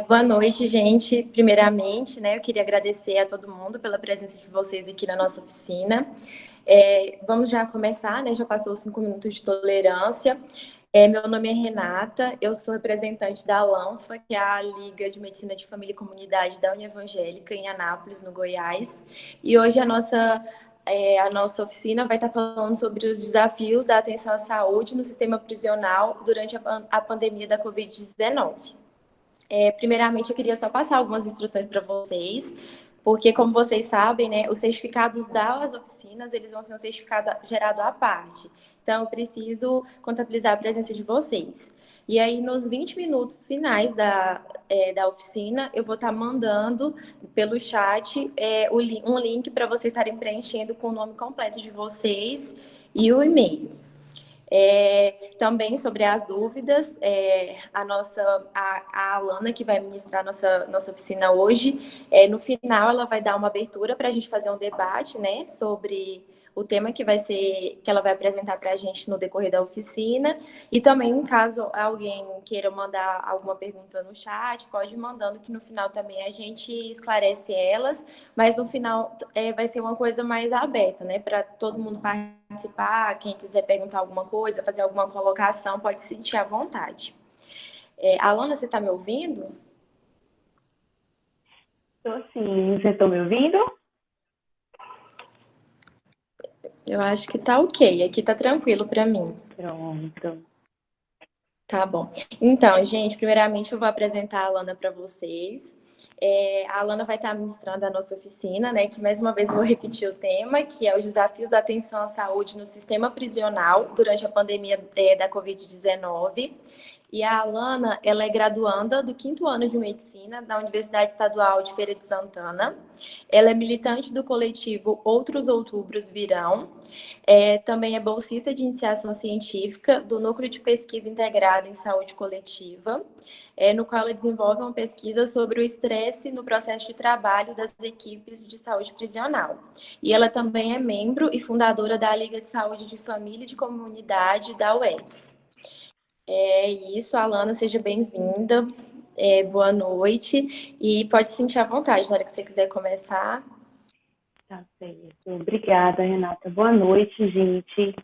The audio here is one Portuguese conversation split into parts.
Boa noite, gente. Primeiramente, né, eu queria agradecer a todo mundo pela presença de vocês aqui na nossa oficina. Vamos já começar, né? Já passou os 5 minutos de tolerância. Meu nome é Renata, eu sou representante da LANFA, que é a Liga de Medicina de Família e Comunidade da União Evangélica, em Anápolis, no Goiás. E hoje a nossa oficina vai estar falando sobre os desafios da atenção à saúde no sistema prisional durante a pandemia da Covid-19. Primeiramente, eu queria só passar algumas instruções para vocês, porque, como vocês sabem, né, os certificados das oficinas, eles vão ser um certificado gerado à parte. Então, eu preciso contabilizar a presença de vocês. E aí, nos 20 minutos finais da oficina, eu vou estar mandando pelo chat um link para vocês estarem preenchendo com o nome completo de vocês e o e-mail. Também sobre as dúvidas, a Alana, que vai ministrar nossa oficina hoje, no final ela vai dar uma abertura para a gente fazer um debate, né, sobre o tema que ela vai apresentar para a gente no decorrer da oficina. E também, caso alguém queira mandar alguma pergunta no chat, pode ir mandando, que no final também a gente esclarece elas, mas no final vai ser uma coisa mais aberta, né, para todo mundo participar. Quem quiser perguntar alguma coisa, fazer alguma colocação, pode se sentir à vontade. Alana, você está me ouvindo? Estou sim, vocês estão me ouvindo? Eu acho que tá ok, aqui tá tranquilo para mim. Pronto. Tá bom. Então, gente, primeiramente eu vou apresentar a Alana para vocês. A Alana vai estar ministrando a nossa oficina, né? Que mais uma vez eu vou repetir o tema, que é os desafios da atenção à saúde no sistema prisional durante a pandemia da Covid-19. E a Alana, ela é graduanda do 5º ano de Medicina da Universidade Estadual de Feira de Santana. Ela é militante do coletivo Outros Outubros Virão. Também é bolsista de iniciação científica do Núcleo de Pesquisa Integrada em Saúde Coletiva, no qual ela desenvolve uma pesquisa sobre o estresse no processo de trabalho das equipes de saúde prisional. E ela também é membro e fundadora da Liga de Saúde de Família e de Comunidade da UES. É isso, Alana, seja bem-vinda. Boa noite. E pode se sentir à vontade na hora que você quiser começar. Tá certo. Obrigada, Renata. Boa noite, gente.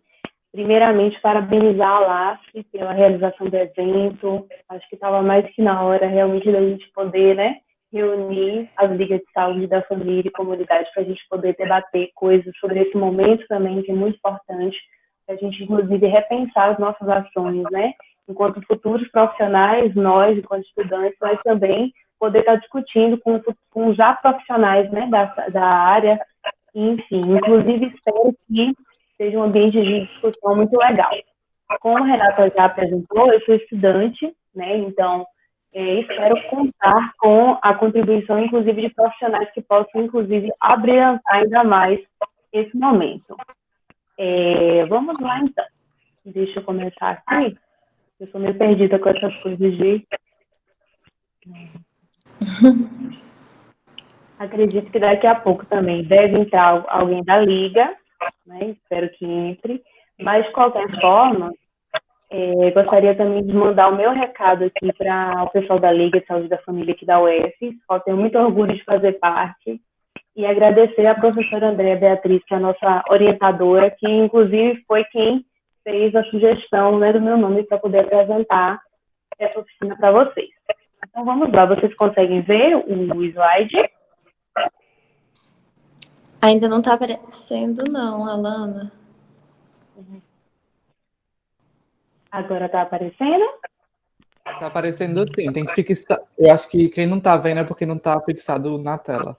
Primeiramente, parabenizar a LAF pela realização do evento. Acho que estava mais que na hora, realmente, da gente poder, né, reunir as ligas de saúde da família e comunidade para a gente poder debater coisas sobre esse momento também, que é muito importante, para a gente, inclusive, repensar as nossas ações, né? Enquanto futuros profissionais, nós, enquanto estudantes, mas também poder estar discutindo com já profissionais, né, da área. Enfim, inclusive, espero que seja um ambiente de discussão muito legal. Como a Renata já apresentou, eu sou estudante, né? Então, espero contar com a contribuição, inclusive, de profissionais que possam, inclusive, abrilhantar ainda mais esse momento. Vamos lá, então. Deixa eu começar aqui. Eu sou meio perdida com essas coisas de... Acredito que daqui a pouco também deve entrar alguém da Liga, né? Espero que entre. Mas, de qualquer forma, gostaria também de mandar o meu recado aqui para o pessoal da Liga de Saúde da Família aqui da UF. Só tenho muito orgulho de fazer parte e agradecer à professora Andréa Beatriz, que é a nossa orientadora, que inclusive foi quem fez a sugestão, né, do meu nome para poder apresentar essa oficina para vocês. Então vamos lá, vocês conseguem ver o slide? Ainda não está aparecendo, não, Alana. Agora está aparecendo? Tá aparecendo sim, tem que fixar. Eu acho que quem não tá vendo é porque não tá fixado na tela.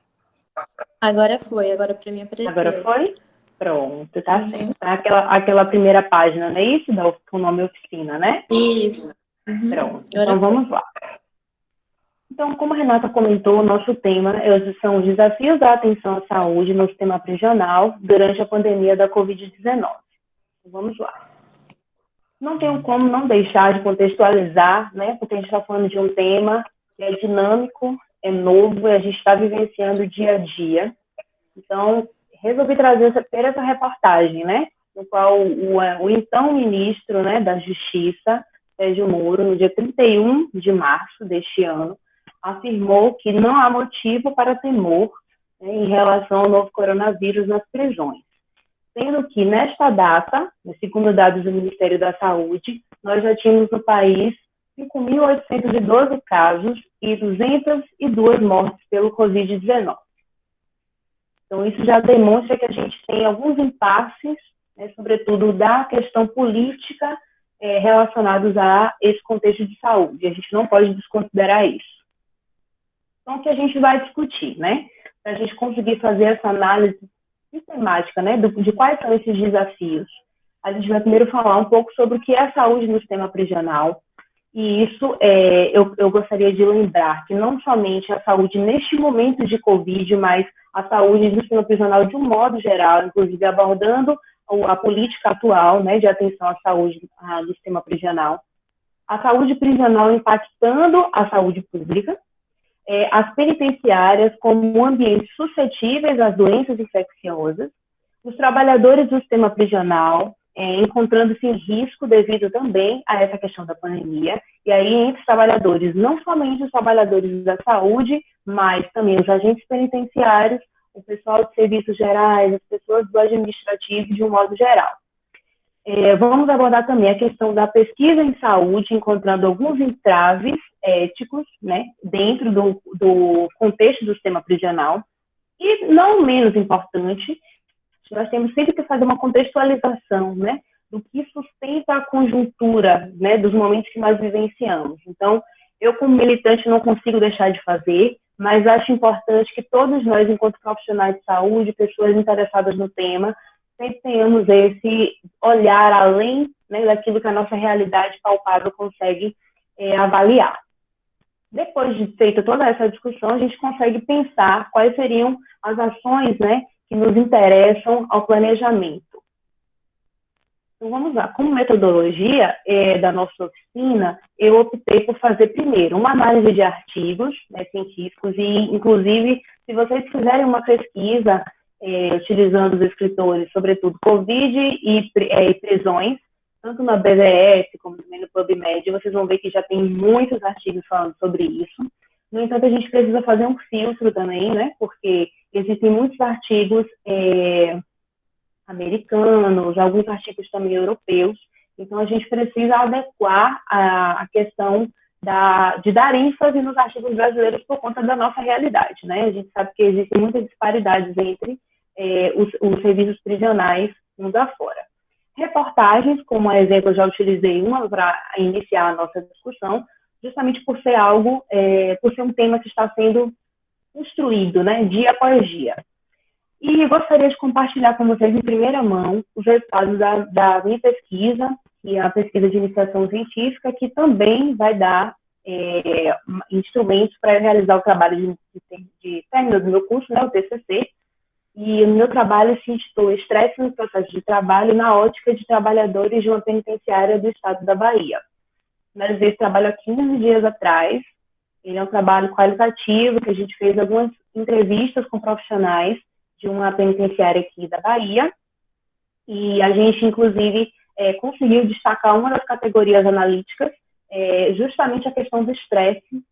Agora foi, agora para mim apareceu. Agora foi? Pronto, tá certo. Aquela primeira página, não é isso? Com o nome oficina, né? Isso. Pronto, Agora então vamos lá. Então, como a Renata comentou, o nosso tema são os desafios da atenção à saúde no sistema prisional durante a pandemia da Covid-19. Então, vamos lá. Não tenho como não deixar de contextualizar, né? Porque a gente está falando de um tema que é dinâmico, é novo e a gente está vivenciando dia a dia. Então, resolvi ter essa reportagem, né? No qual o então ministro, né, da Justiça, Sérgio Moro, no dia 31 de março deste ano, afirmou que não há motivo para temor, né, em relação ao novo coronavírus nas prisões. Sendo que, nesta data, segundo dados do Ministério da Saúde, nós já tínhamos no país 5.812 casos e 202 mortes pelo Covid-19. Então, isso já demonstra que a gente tem alguns impasses, né, sobretudo da questão política, relacionados a esse contexto de saúde. A gente não pode desconsiderar isso. Então, o que a gente vai discutir, né? Para a gente conseguir fazer essa análise sistemática, né, de quais são esses desafios. A gente vai primeiro falar um pouco sobre o que é a saúde no sistema prisional. E isso, eu gostaria de lembrar que não somente a saúde neste momento de Covid, mas a saúde do sistema prisional de um modo geral, inclusive abordando a política atual, né, de atenção à saúde do sistema prisional. A saúde prisional impactando a saúde pública, as penitenciárias como ambientes suscetíveis às doenças infecciosas, os trabalhadores do sistema prisional, encontrando-se em risco devido também a essa questão da pandemia, e aí entre os trabalhadores, não somente os trabalhadores da saúde, mas também os agentes penitenciários, o pessoal de serviços gerais, as pessoas do administrativo de um modo geral. Vamos abordar também a questão da pesquisa em saúde, encontrando alguns entraves éticos, né, dentro do contexto do sistema prisional, e não menos importante, nós temos sempre que fazer uma contextualização, né, do que sustenta a conjuntura, né, dos momentos que nós vivenciamos. Então, eu como militante não consigo deixar de fazer, mas acho importante que todos nós, enquanto profissionais de saúde, pessoas interessadas no tema, sempre tenhamos esse olhar além, né, daquilo que a nossa realidade palpável consegue avaliar. Depois de feita toda essa discussão, a gente consegue pensar quais seriam as ações, né, que nos interessam ao planejamento. Então, vamos lá. Como metodologia da nossa oficina, eu optei por fazer primeiro uma análise de artigos, né, científicos e, inclusive, se vocês fizerem uma pesquisa utilizando os escritores, sobretudo Covid e prisões, tanto na BVS como também no PubMed, vocês vão ver que já tem muitos artigos falando sobre isso. No entanto, a gente precisa fazer um filtro também, né, porque existem muitos artigos americanos, alguns artigos também europeus, então a gente precisa adequar a questão de dar ênfase nos artigos brasileiros por conta da nossa realidade, né? A gente sabe que existem muitas disparidades entre os serviços prisionais mundo afora. Reportagens, como exemplo, eu já utilizei uma para iniciar a nossa discussão, justamente por ser algo, por ser um tema que está sendo construído, né, dia após dia. E gostaria de compartilhar com vocês em primeira mão os resultados da minha pesquisa, que é a pesquisa de iniciação científica, que também vai dar instrumentos para realizar o trabalho de término do meu curso, né, o TCC, e o meu trabalho se intitula Estresse no Processo de Trabalho na Ótica de Trabalhadores de uma Penitenciária do Estado da Bahia. Finalizei esse trabalho há 15 dias atrás. Ele é um trabalho qualitativo, que a gente fez algumas entrevistas com profissionais de uma penitenciária aqui da Bahia, e a gente, inclusive, conseguiu destacar uma das categorias analíticas, justamente a questão do estresse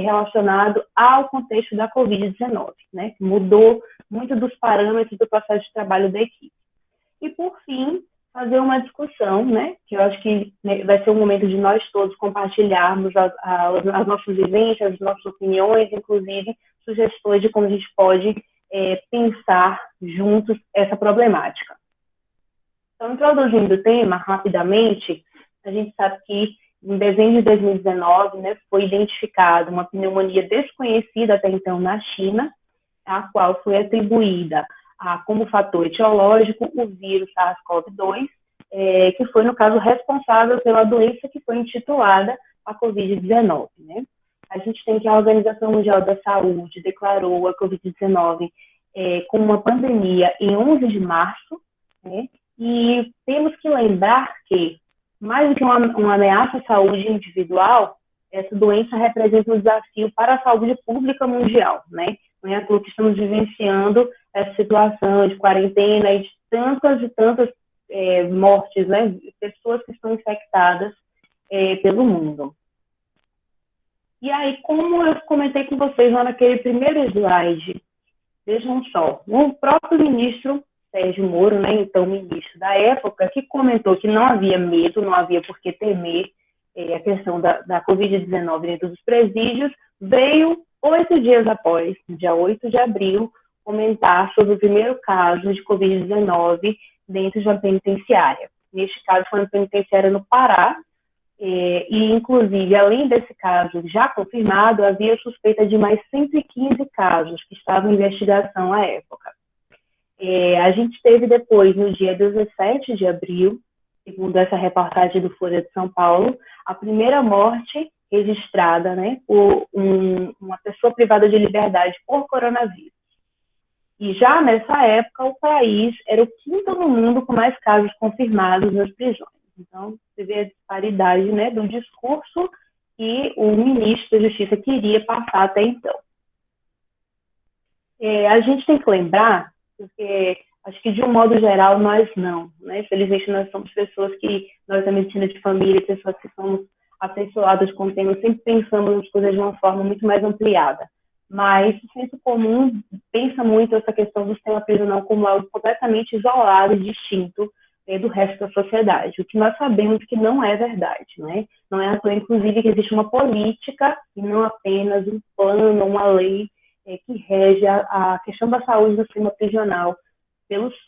relacionado ao contexto da Covid-19, né? Mudou muito dos parâmetros do processo de trabalho da equipe. E, por fim, fazer uma discussão, né, que eu acho que vai ser um momento de nós todos compartilharmos as nossas vivências, as nossas opiniões, inclusive sugestões de como a gente pode pensar juntos essa problemática. Então, introduzindo o tema rapidamente, a gente sabe que em dezembro de 2019, né, foi identificada uma pneumonia desconhecida até então na China, a qual foi atribuída como fator etiológico o vírus SARS-CoV-2, que foi, no caso, responsável pela doença que foi intitulada a Covid-19. Né? A gente tem que a Organização Mundial da Saúde declarou a Covid-19 como uma pandemia em 11 de março, né? E temos que lembrar que, mais do que uma ameaça à saúde individual, essa doença representa um desafio para a saúde pública mundial, né? Não é à toa que estamos vivenciando essa situação de quarentena e de tantas mortes, né? Pessoas que estão infectadas pelo mundo. E aí, como eu comentei com vocês lá naquele primeiro slide, vejam só, o próprio ministro Sérgio Moro, né, então ministro da época, que comentou que não havia medo, não havia por que temer a questão da Covid-19 dentro dos presídios, veio 8 dias após, dia 8 de abril, comentar sobre o primeiro caso de Covid-19 dentro de uma penitenciária. Neste caso, foi uma penitenciária no Pará, e, inclusive, além desse caso já confirmado, havia suspeita de mais 115 casos que estavam em investigação à época. A gente teve depois, no dia 17 de abril, segundo essa reportagem do Folha de São Paulo, a primeira morte registrada, né, por uma pessoa privada de liberdade por coronavírus. E já nessa época, o país era o quinto no mundo com mais casos confirmados nas prisões. Então, você vê a disparidade, né, do discurso que o ministro da Justiça queria passar até então. A gente tem que lembrar, porque acho que de um modo geral nós não, né? Infelizmente nós somos pessoas que, nós da medicina de família, pessoas que somos afeiçoadas com o tema, sempre pensamos nas coisas de uma forma muito mais ampliada. Mas o senso comum pensa muito essa questão do sistema prisional como algo completamente isolado e distinto do resto da sociedade, o que nós sabemos que não é verdade, né? Não é à toa, inclusive, que existe uma política e não apenas um plano, uma lei que rege a questão da saúde do sistema prisional pelo SUS,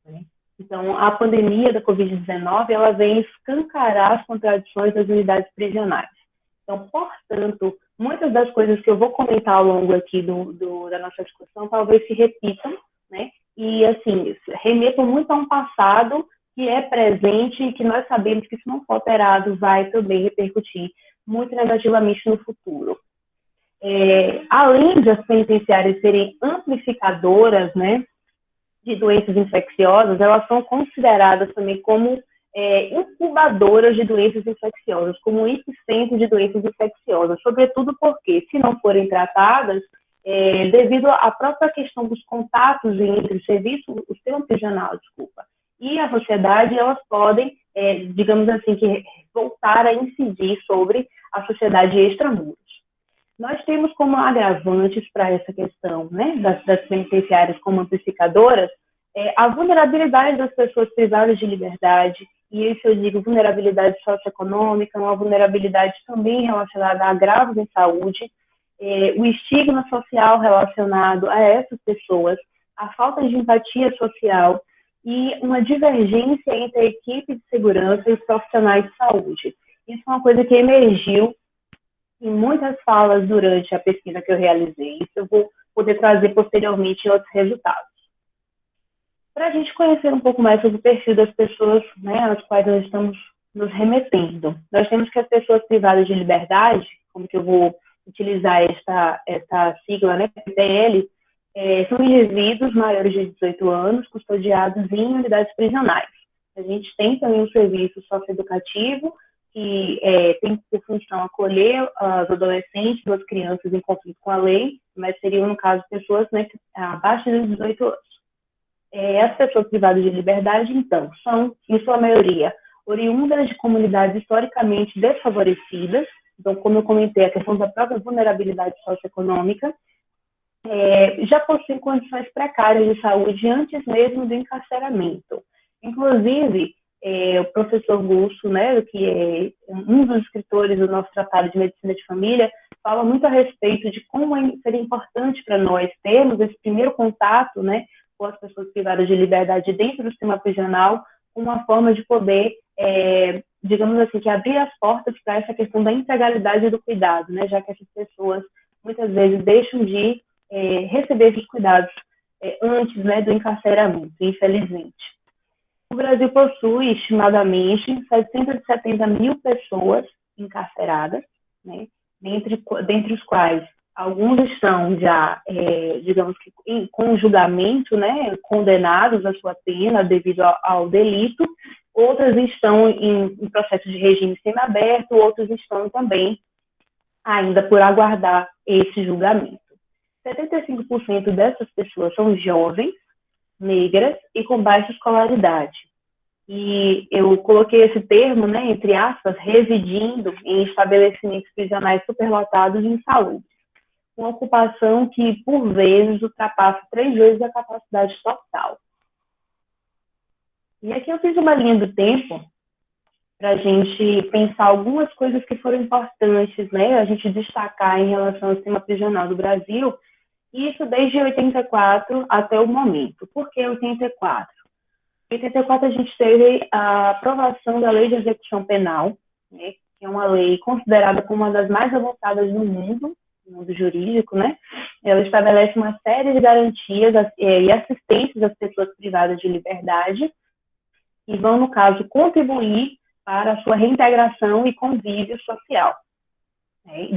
né? Então, a pandemia da Covid-19, ela vem escancarar as contradições das unidades prisionais. Então, portanto, muitas das coisas que eu vou comentar ao longo aqui da nossa discussão talvez se repitam, né? E, assim, remetam muito a um passado que é presente e que nós sabemos que, se não for alterado, vai também repercutir muito negativamente no futuro. Além de as penitenciárias serem amplificadoras, né, de doenças infecciosas, elas são consideradas também como incubadoras de doenças infecciosas, como um epicentro de doenças infecciosas, sobretudo porque, se não forem tratadas, devido à própria questão dos contatos entre o sistema prisional, e a sociedade, elas podem, digamos assim, que voltar a incidir sobre a sociedade extramuros. Nós temos como agravantes para essa questão, né, das penitenciárias como amplificadoras, a vulnerabilidade das pessoas privadas de liberdade, e isso eu digo vulnerabilidade socioeconômica, uma vulnerabilidade também relacionada a agravos em saúde, o estigma social relacionado a essas pessoas, a falta de empatia social e uma divergência entre a equipe de segurança e os profissionais de saúde. Isso é uma coisa que emergiu em muitas falas durante a pesquisa que eu realizei. Isso eu vou poder trazer posteriormente em outros resultados. Para a gente conhecer um pouco mais sobre o perfil das pessoas, né, às quais nós estamos nos remetendo, nós temos que as pessoas privadas de liberdade, como que eu vou utilizar essa sigla, né, PPL, são indivíduos maiores de 18 anos custodiados em unidades prisionais. A gente tem também um serviço socioeducativo que tem por função acolher os adolescentes, as crianças em conflito com a lei, mas seriam, no caso, pessoas, né, abaixo de 18 anos. As pessoas privadas de liberdade, então, são, em sua maioria, oriundas de comunidades historicamente desfavorecidas. Então, como eu comentei, a questão da própria vulnerabilidade socioeconômica, já possuem condições precárias de saúde antes mesmo do encarceramento. Inclusive, o professor Gusso, né, que é um dos escritores do nosso Tratado de Medicina de Família, fala muito a respeito de como seria importante para nós termos esse primeiro contato, né, com as pessoas privadas de liberdade dentro do sistema prisional, uma forma de poder, digamos assim, que abrir as portas para essa questão da integralidade do cuidado, né, já que essas pessoas muitas vezes deixam de receber esses cuidados antes, né, do encarceramento, infelizmente. O Brasil possui, estimadamente, 770 mil pessoas encarceradas, né, dentre os quais alguns estão já, digamos que, com julgamento, né, condenados à sua pena devido ao delito, outras estão em processo de regime semiaberto, outros estão também ainda por aguardar esse julgamento. 75% dessas pessoas são jovens, negras e com baixa escolaridade. e eu coloquei esse termo, né, entre aspas, residindo em estabelecimentos prisionais superlotados em saúde. Uma ocupação que, por vezes, ultrapassa 3 vezes a capacidade total. E aqui eu fiz uma linha do tempo para a gente pensar algumas coisas que foram importantes, né, a gente destacar em relação ao sistema prisional do Brasil, e isso desde 84 até o momento. Por que 84? Em 84 a gente teve a aprovação da Lei de Execução Penal, né, que é uma lei considerada como uma das mais avançadas do mundo jurídico, né? Ela estabelece uma série de garantias e assistências às pessoas privadas de liberdade e vão, no caso, contribuir para a sua reintegração e convívio social.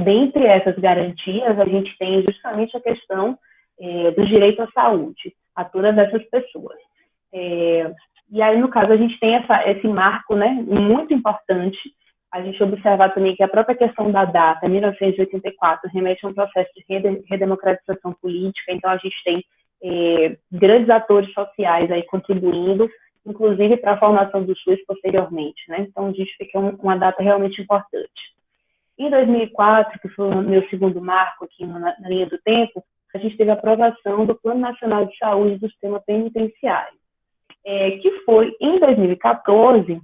Dentre essas garantias, a gente tem justamente a questão do direito à saúde, a todas essas pessoas. E aí, no caso, a gente tem esse marco, né, muito importante, a gente observar também que a própria questão da data, 1984, remete a um processo de redemocratização política, então a gente tem grandes atores sociais aí contribuindo, inclusive para a formação do SUS posteriormente, né? Então a gente fica uma data realmente importante. Em 2004, que foi o meu segundo marco aqui na linha do tempo, a gente teve a aprovação do Plano Nacional de Saúde do Sistema Penitenciário, que foi, em 2014,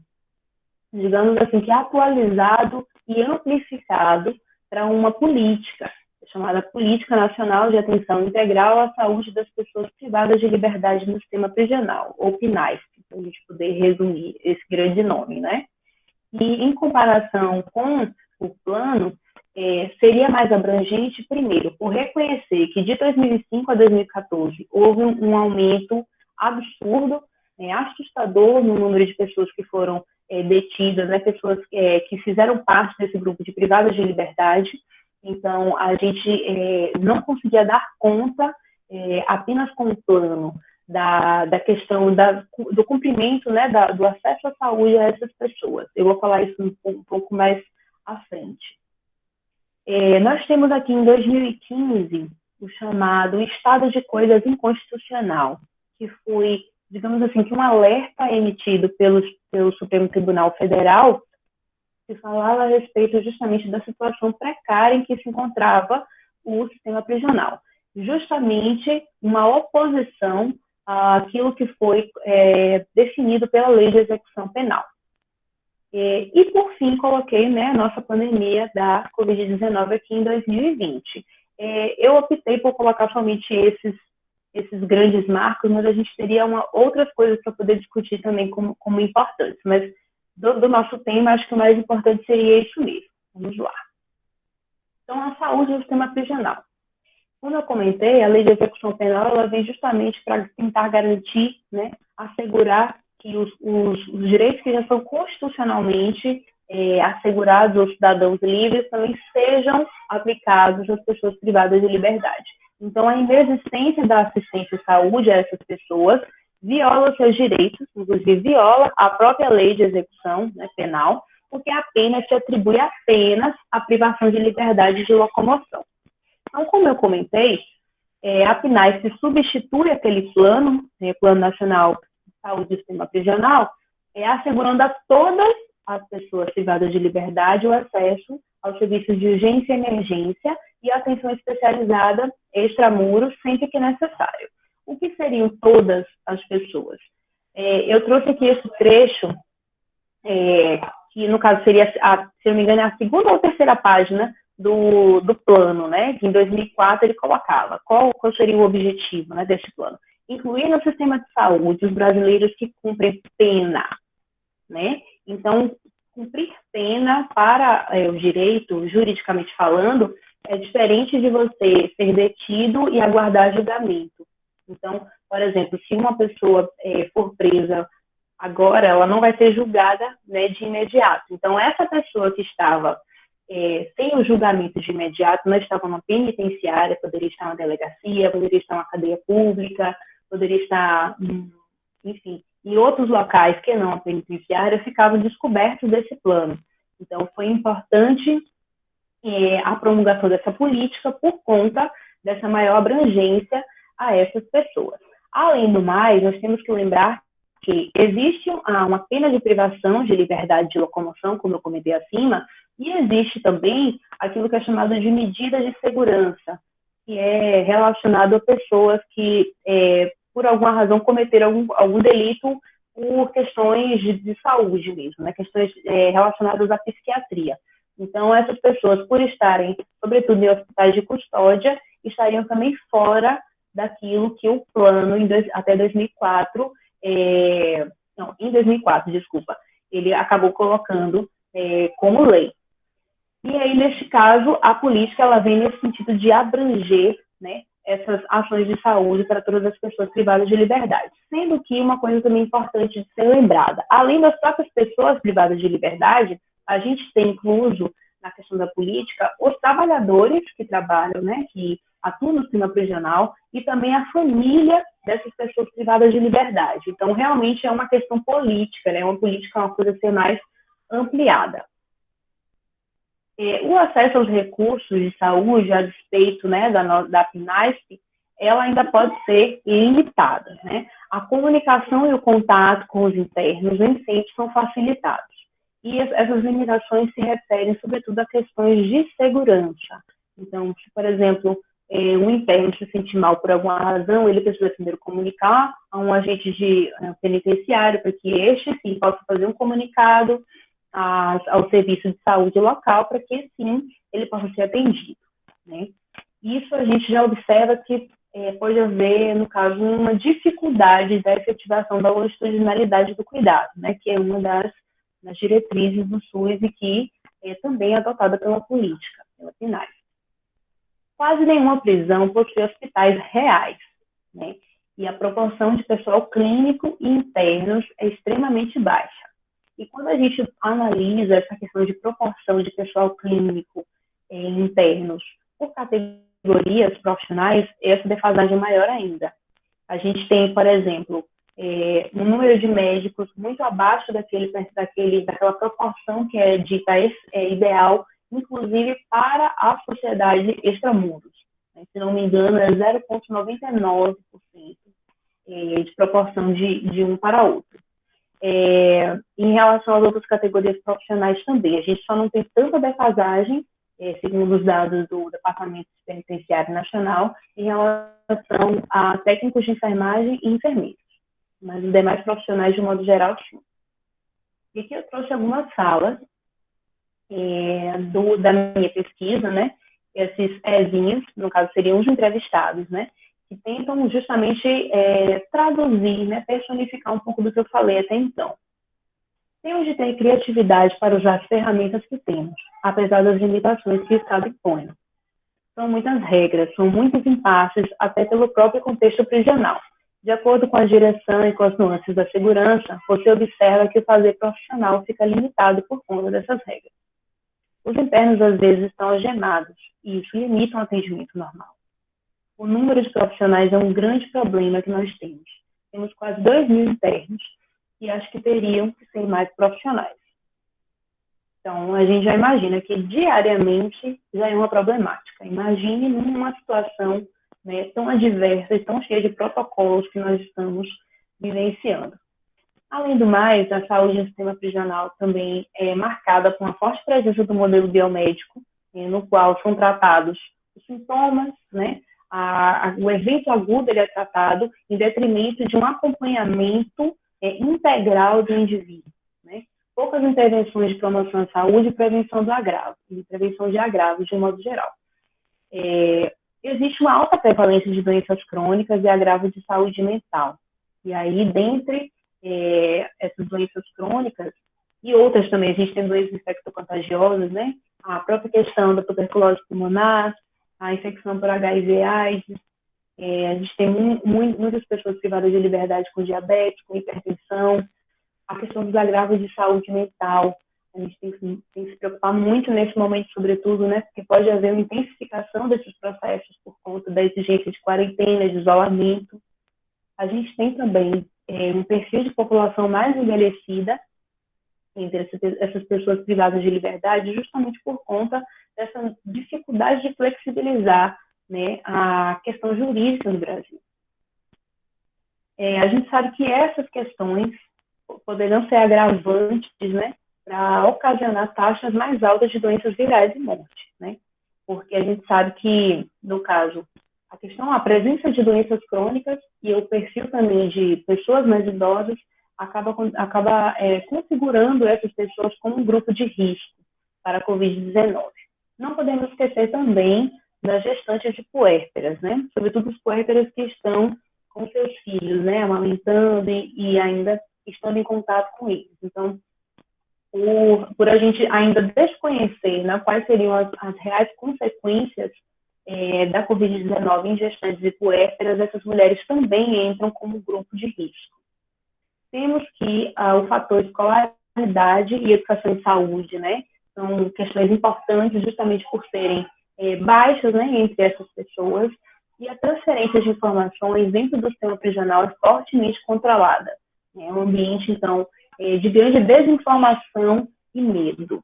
digamos assim, que atualizado e amplificado para uma política, chamada Política Nacional de Atenção Integral à Saúde das Pessoas Privadas de Liberdade no Sistema Prisional, ou PNAESP, para a gente poder resumir esse grande nome, né? E, em comparação com o plano, seria mais abrangente, primeiro, por reconhecer que de 2005 a 2014 houve um aumento absurdo, assustador no número de pessoas que foram detidas, né, pessoas que fizeram parte desse grupo de privadas de liberdade. Então, a gente não conseguia dar conta apenas com o plano da questão do cumprimento, né, do acesso à saúde a essas pessoas. Eu vou falar isso um pouco mais à frente. Nós temos aqui em 2015 o chamado Estado de Coisas Inconstitucional, que foi, digamos assim, que um alerta emitido pelo Supremo Tribunal Federal, que falava a respeito justamente da situação precária em que se encontrava o sistema prisional. Justamente uma oposição àquilo que foi definido pela Lei de Execução Penal. E, por fim, coloquei, né, a nossa pandemia da Covid-19 aqui em 2020. Eu optei por colocar somente esses grandes marcos, mas a gente teria outras coisas para poder discutir também como importantes. Mas do nosso tema, acho que o mais importante seria isso mesmo. Vamos lá. Então, a saúde do sistema prisional. Como eu comentei, a Lei de Execução Penal ela vem justamente para tentar garantir, né, assegurar que os direitos que já são constitucionalmente assegurados aos cidadãos livres também sejam aplicados às pessoas privadas de liberdade. Então, a inexistência da assistência à saúde a essas pessoas viola seus direitos, inclusive viola a própria lei de execução, né, penal, porque a pena se atribui apenas à privação de liberdade de locomoção. Então, como eu comentei, a PNAESP substitui aquele plano, Plano Nacional de Saúde do Sistema Prisional, assegurando a todas as pessoas privadas de liberdade o acesso aos serviços de urgência e emergência e atenção especializada extramuros, sempre que necessário. O que seriam todas as pessoas? Eu trouxe aqui esse trecho, que no caso seria, se não me engano, a segunda ou terceira página do plano, né, que em 2004 ele colocava. Qual seria o objetivo, né, desse plano? Incluir no sistema de saúde os brasileiros que cumprem pena, né? Então, cumprir pena para o direito, juridicamente falando, é diferente de você ser detido e aguardar julgamento. Então, por exemplo, se uma pessoa for presa agora, ela não vai ser julgada, né, de imediato. Então, essa pessoa que estava sem o julgamento de imediato, não estava numa penitenciária, poderia estar na delegacia, poderia estar na cadeia pública, poderia estar, enfim, em outros locais que não a penitenciária, ficavam descobertos desse plano. Então, foi importante a promulgação dessa política por conta dessa maior abrangência a essas pessoas. Além do mais, nós temos que lembrar porque existe uma pena de privação de liberdade de locomoção, como eu comentei acima, e existe também aquilo que é chamado de medida de segurança, que é relacionado a pessoas que, por alguma razão, cometeram algum delito por questões de saúde mesmo, né? Questões relacionadas à psiquiatria. Então, essas pessoas, por estarem, sobretudo em hospitais de custódia, estariam também fora daquilo que o plano, até 2004, em 2004, desculpa, ele acabou colocando como lei. E aí, neste caso, a política ela vem nesse sentido de abranger, né, essas ações de saúde para todas as pessoas privadas de liberdade. Sendo que uma coisa também importante de ser lembrada, além das próprias pessoas privadas de liberdade, a gente tem incluso, na questão da política, os trabalhadores que trabalham, né, que atuam no sistema prisional, e também a família dessas pessoas privadas de liberdade. Então, realmente é uma questão política, né, uma política é uma coisa a ser mais ampliada. O acesso aos recursos de saúde, a despeito, né, da PNASP, ela ainda pode ser limitada, né? A comunicação e o contato com os internos nem sempre são facilitados. E essas limitações se referem, sobretudo, a questões de segurança. Então, se, por exemplo, um interno se sentir mal por alguma razão, ele precisa primeiro comunicar a um agente penitenciário para que este, sim, possa fazer um comunicado ao serviço de saúde local para que, sim, ele possa ser atendido, né? Isso a gente já observa que pode haver, no caso, uma dificuldade da efetivação da longitudinalidade do cuidado, né? Que é uma das diretrizes do SUS e que é também adotada pela política, pela PNASP. Quase nenhuma prisão possui hospitais reais, né? E a proporção de pessoal clínico e internos é extremamente baixa. E quando a gente analisa essa questão de proporção de pessoal clínico internos por categorias profissionais, essa defasagem é maior ainda. A gente tem, por exemplo, um número de médicos muito abaixo daquela proporção que é dita ideal, inclusive para a sociedade extramuros. Se não me engano, é 0,99% de proporção de um para outro. Em relação às outras categorias profissionais também, a gente só não tem tanta defasagem, segundo os dados do Departamento Penitenciário Nacional, em relação a técnicos de enfermagem e enfermeiros, mas os demais profissionais, de modo geral, sim. E aqui eu trouxe algumas salas da minha pesquisa, né? Esses Ezinhos, no caso, seriam os entrevistados, né? Que tentam justamente traduzir, né, personificar um pouco do que eu falei até então. Temos de ter criatividade para usar as ferramentas que temos, apesar das limitações que o Estado impõe. São muitas regras, são muitos impasses, até pelo próprio contexto prisional. De acordo com a direção e com as nuances da segurança, você observa que o fazer profissional fica limitado por conta dessas regras. Os internos, às vezes, estão algemados, e isso limita o atendimento normal. O número de profissionais é um grande problema que nós temos. Temos quase 2.000 internos e acho que teriam que ser mais profissionais. Então, a gente já imagina que diariamente já é uma problemática. Imagine numa situação, né, tão adversa e tão cheia de protocolos que nós estamos vivenciando. Além do mais, a saúde no sistema prisional também é marcada por uma forte presença do modelo biomédico, no qual são tratados os sintomas, né? O evento agudo ele é tratado em detrimento de um acompanhamento integral do indivíduo, né? Poucas intervenções de promoção à saúde e prevenção do agravo, e prevenção de agravos de um modo geral. Existe uma alta prevalência de doenças crônicas e agravos de saúde mental. E aí, dentre essas doenças crônicas e outras também, a gente tem doenças infectocontagiosas, né? A própria questão da tuberculose pulmonar, a infecção por HIV/AIDS, a gente tem muitas pessoas privadas de liberdade com diabetes, com hipertensão, a questão dos agravos de saúde mental. A gente tem que se preocupar muito nesse momento, sobretudo, né, porque pode haver uma intensificação desses processos por conta da exigência de quarentena, de isolamento. A gente tem também um perfil de população mais envelhecida entre essas pessoas privadas de liberdade, justamente por conta dessa dificuldade de flexibilizar, né, a questão jurídica no Brasil. A gente sabe que essas questões poderão ser agravantes, né, para ocasionar taxas mais altas de doenças virais e morte, né? Porque a gente sabe que, no caso, a presença de doenças crônicas e o perfil também de pessoas mais idosas acaba configurando essas pessoas como um grupo de risco para a Covid-19. Não podemos esquecer também das gestantes de puérperas, né? Sobretudo os puérperas que estão com seus filhos, né, amamentando e ainda estando em contato com eles. Então, por a gente ainda desconhecer, né, quais seriam as reais consequências da Covid-19 em gestantes e puérperas, essas mulheres também entram como grupo de risco. Temos que o fator escolaridade e educação em saúde, né, são questões importantes justamente por serem baixas, né, entre essas pessoas, e a transferência de informações dentro do sistema prisional é fortemente controlada. É um ambiente, então, de grande desinformação e medo.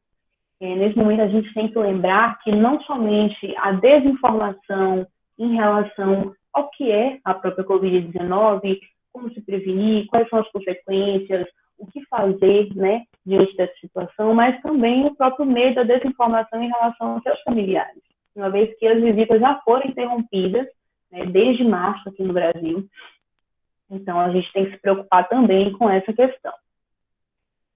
Nesse momento, a gente tem que lembrar que não somente a desinformação em relação ao que é a própria Covid-19, como se prevenir, quais são as consequências, o que fazer, né, diante dessa situação, mas também o próprio medo da desinformação em relação aos seus familiares, uma vez que as visitas já foram interrompidas, né, desde março aqui no Brasil. Então, a gente tem que se preocupar também com essa questão.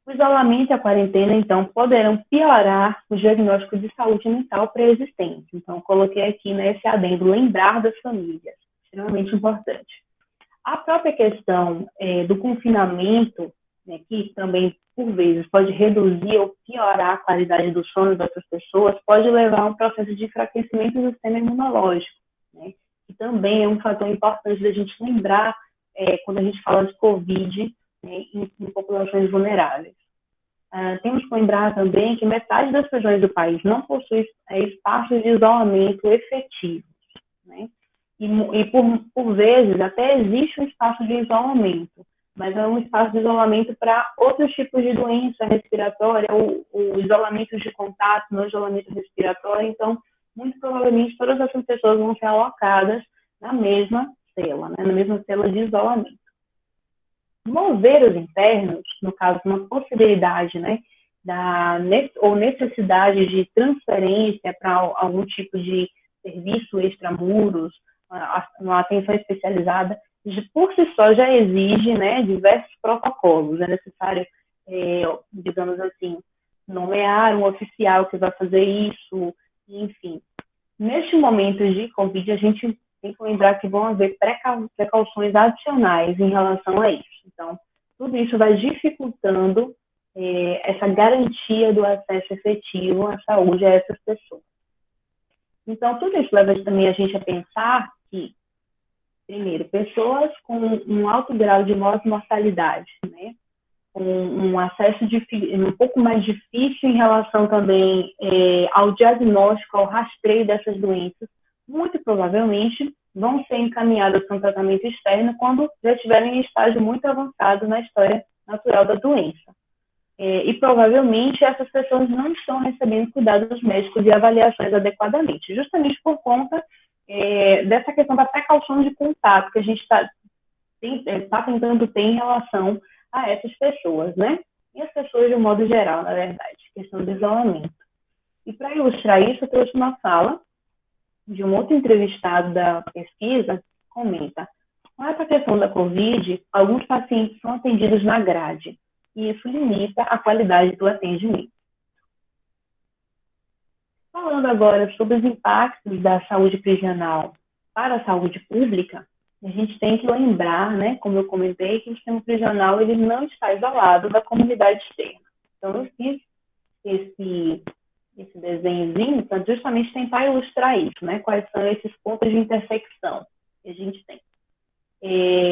O isolamento e a quarentena, então, poderão piorar os diagnósticos de saúde mental pré-existentes. Então, coloquei aqui nesse adendo, lembrar das famílias, extremamente importante. A própria questão do confinamento, né, que também, por vezes, pode reduzir ou piorar a qualidade do sono dessas pessoas, pode levar a um processo de enfraquecimento do sistema imunológico, né, que também é um fator importante da gente lembrar quando a gente fala de Covid, né, em populações vulneráveis. Temos que lembrar também que metade das regiões do país não possui espaços de isolamento efetivos, né? E por vezes até existe um espaço de isolamento, mas é um espaço de isolamento para outros tipos de doença respiratória, ou isolamento de contato, não isolamento respiratório. Então, muito provavelmente todas essas pessoas vão ser alocadas na mesma cela, né? Na mesma cela de isolamento. Moveiros internos, no caso, uma possibilidade, né, ou necessidade de transferência para algum tipo de serviço extramuros, uma atenção especializada, por si só já exige, né, diversos protocolos. É necessário, digamos assim, nomear um oficial que vai fazer isso, enfim. Neste momento de Covid, a gente tem que lembrar que vão haver precauções adicionais em relação a isso. Então, tudo isso vai dificultando essa garantia do acesso efetivo à saúde a essas pessoas. Então, tudo isso leva também a gente a pensar que, primeiro, pessoas com um alto grau de mortalidade, né, com um acesso um pouco mais difícil em relação também ao diagnóstico, ao rastreio dessas doenças, muito provavelmente vão ser encaminhadas para um tratamento externo quando já estiverem em estágio muito avançado na história natural da doença. E provavelmente essas pessoas não estão recebendo cuidados médicos e avaliações adequadamente, justamente por conta dessa questão da precaução de contato que a gente está tentando ter em relação a essas pessoas, né? E as pessoas de um modo geral, na verdade, questão do isolamento. E para ilustrar isso, eu trouxe uma fala de um outro entrevistado da pesquisa, comenta: com essa questão da Covid, alguns pacientes são atendidos na grade, e isso limita a qualidade do atendimento. Falando agora sobre os impactos da saúde prisional para a saúde pública, a gente tem que lembrar, né, como eu comentei, que o sistema prisional ele não está isolado da comunidade externa. Então, eu fiz esse desenhozinho para justamente tentar ilustrar isso, né? Quais são esses pontos de intersecção que a gente tem.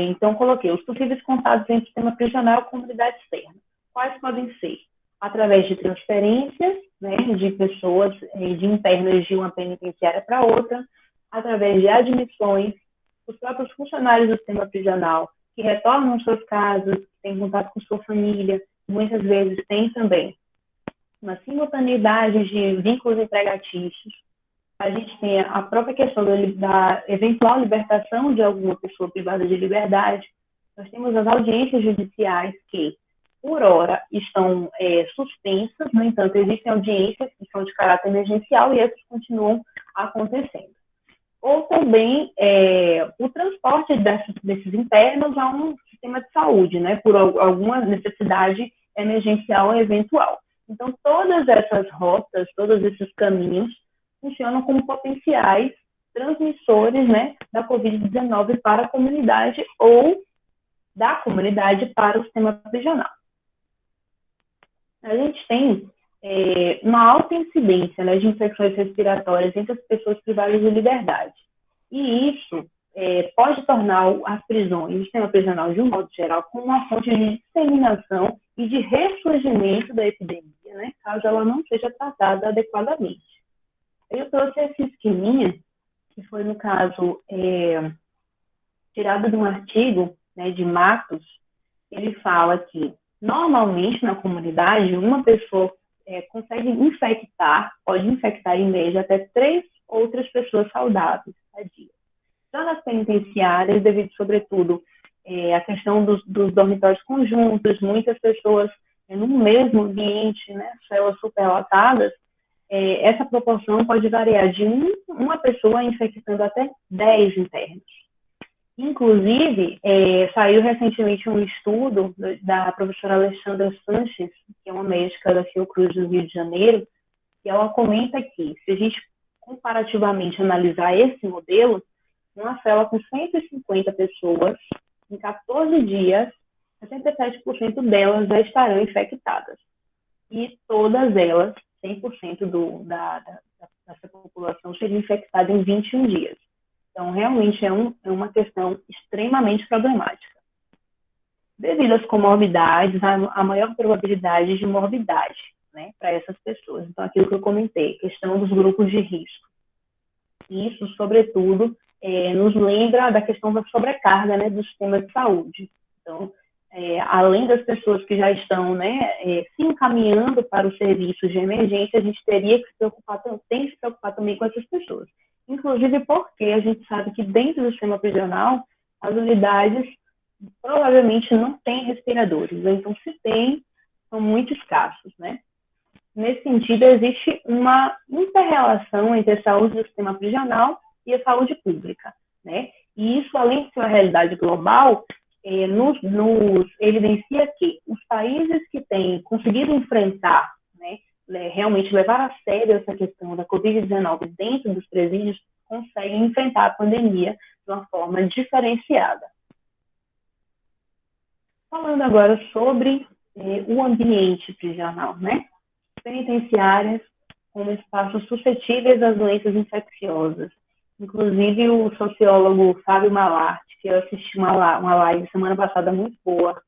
Então, coloquei os possíveis contatos entre o sistema prisional e a comunidade externa. Quais podem ser? Através de transferências, né, de pessoas, de internos de uma penitenciária para outra, através de admissões, os próprios funcionários do sistema prisional que retornam aos seus casas, têm contato com sua família, muitas vezes têm também uma simultaneidade de vínculos empregatícios. A gente tem a própria questão da eventual libertação de alguma pessoa privada de liberdade. Nós temos as audiências judiciais que, por hora, estão suspensas, no entanto, existem audiências que são de caráter emergencial e essas continuam acontecendo. Ou também o transporte desses internos a um sistema de saúde, né, por alguma necessidade emergencial eventual. Então, todas essas rotas, todos esses caminhos funcionam como potenciais transmissores, né, da Covid-19 para a comunidade ou da comunidade para o sistema prisional. A gente tem uma alta incidência, né, de infecções respiratórias entre as pessoas privadas de liberdade. E isso pode tornar as prisões, o sistema prisional de um modo geral, como uma fonte de disseminação e de ressurgimento da epidemia, né, caso ela não seja tratada adequadamente. Eu trouxe esse esqueminha, que foi, no caso, tirado de um artigo, né, de Matos. Ele fala que, normalmente, na comunidade, uma pessoa consegue pode infectar em média até 3 outras pessoas saudáveis a dia. Já nas penitenciárias, devido, sobretudo, à questão dos dormitórios conjuntos, muitas pessoas no mesmo ambiente, né, células superlotadas, essa proporção pode variar de uma pessoa infectando até 10 internos. Inclusive, saiu recentemente um estudo da professora Alexandra Sanches, que é uma médica da Fiocruz do Rio de Janeiro, e ela comenta que, se a gente comparativamente analisar esse modelo, uma cela com 150 pessoas, em 14 dias, 67% delas já estarão infectadas. E todas elas, 100% dessa população, seria infectada em 21 dias. Então, realmente é uma questão extremamente problemática. Devido às comorbidades, há maior probabilidade de morbidade, né, para essas pessoas. Então, aquilo que eu comentei, questão dos grupos de risco. Isso, sobretudo, nos lembra da questão da sobrecarga, né, do sistema de saúde. Então, além das pessoas que já estão, né, se encaminhando para os serviços de emergência, a gente teria que se preocupar também com essas pessoas. Inclusive porque a gente sabe que dentro do sistema prisional, as unidades provavelmente não têm respiradores. Então, se tem, são muito escassos, né? Nesse sentido, existe uma inter-relação entre a saúde do sistema prisional e a saúde pública, né? E isso, além de ser uma realidade global, nos evidencia que os países que têm conseguido enfrentar, né, realmente levar a sério essa questão da Covid-19 dentro dos presídios, conseguem enfrentar a pandemia de uma forma diferenciada. Falando agora sobre o ambiente prisional, né? Penitenciárias como espaços suscetíveis às doenças infecciosas. Inclusive, o sociólogo Fábio Malarte, que eu assisti uma live semana passada muito boa,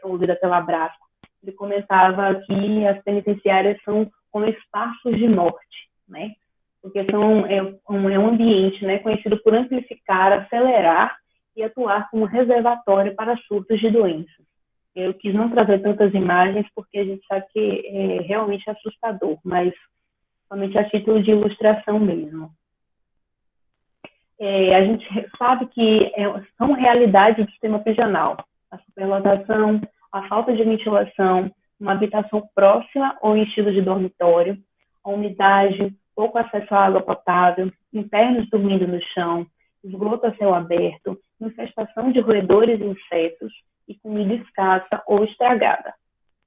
promovida pela Brasco, ele comentava que as penitenciárias são como espaços de morte, né? Porque um ambiente, né, conhecido por amplificar, acelerar e atuar como reservatório para surtos de doenças. Eu quis não trazer tantas imagens porque a gente sabe que é realmente assustador, mas somente a título de ilustração mesmo. A gente sabe que são realidades do sistema prisional. A superlotação, a falta de ventilação, uma habitação próxima ou em estilo de dormitório, a umidade, pouco acesso à água potável, internos dormindo no chão, esgoto a céu aberto, infestação de roedores e insetos e comida escassa ou estragada.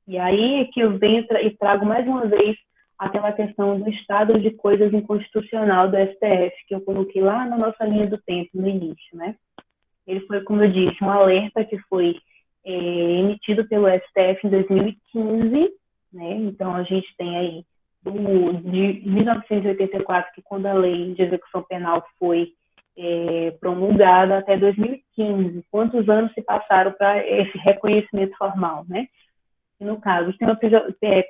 E aí é que eu venho e trago mais uma vez aquela questão do estado de coisas inconstitucional do STF, que eu coloquei lá na nossa linha do tempo, no início, né? Ele foi, como eu disse, um alerta que foi emitido pelo STF em 2015, né? Então, a gente tem aí, de 1984, que quando a lei de execução penal foi promulgada, até 2015. Quantos anos se passaram para esse reconhecimento formal, né? E, no caso, o sistema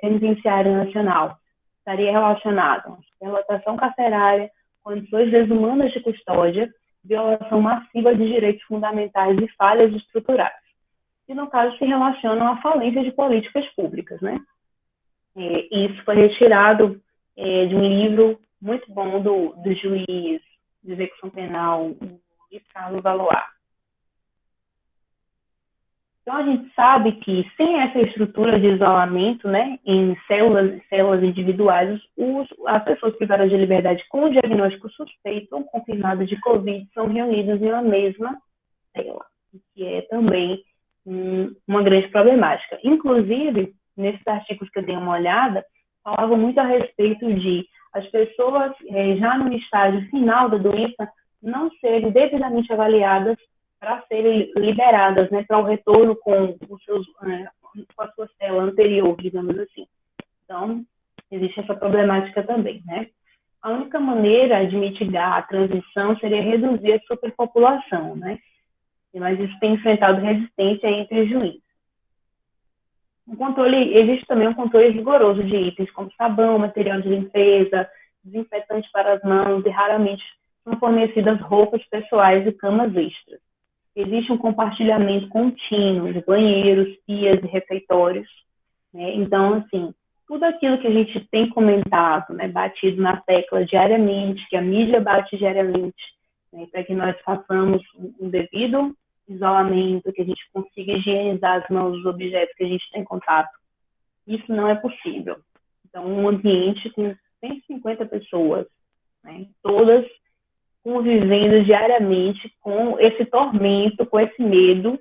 penitenciário nacional estaria relacionado à superlotação carcerária, condições desumanas de custódia, violação massiva de direitos fundamentais e falhas estruturais. E, no caso, se relacionam à falência de políticas públicas, né? Isso foi retirado de um livro muito bom do juiz de execução penal, Luiz Carlos Valois. Então, a gente sabe que sem essa estrutura de isolamento, né, em células individuais, as pessoas privadas de liberdade com o diagnóstico suspeito ou confirmado de Covid são reunidas em uma mesma célula, que é também uma grande problemática. Inclusive, nesses artigos que eu dei uma olhada, falavam muito a respeito de as pessoas já no estágio final da doença não serem devidamente avaliadas para serem liberadas, né, para o retorno com a sua célula anterior, digamos assim. Então, existe essa problemática também, né? A única maneira de mitigar a transição seria reduzir a superpopulação, né? Mas isso tem enfrentado resistência entre juízes. Existe também um controle rigoroso de itens como sabão, material de limpeza, desinfetante para as mãos e raramente são fornecidas roupas pessoais e camas extras. Existe um compartilhamento contínuo de banheiros, pias e refeitórios, né? Então, assim, tudo aquilo que a gente tem comentado, né, batido na tecla diariamente, que a mídia bate diariamente, né, para que nós façamos um devido isolamento, que a gente consiga higienizar as mãos dos objetos que a gente tem contato. Isso não é possível. Então, um ambiente com 150 pessoas, né, todas convivendo diariamente com esse tormento, com esse medo,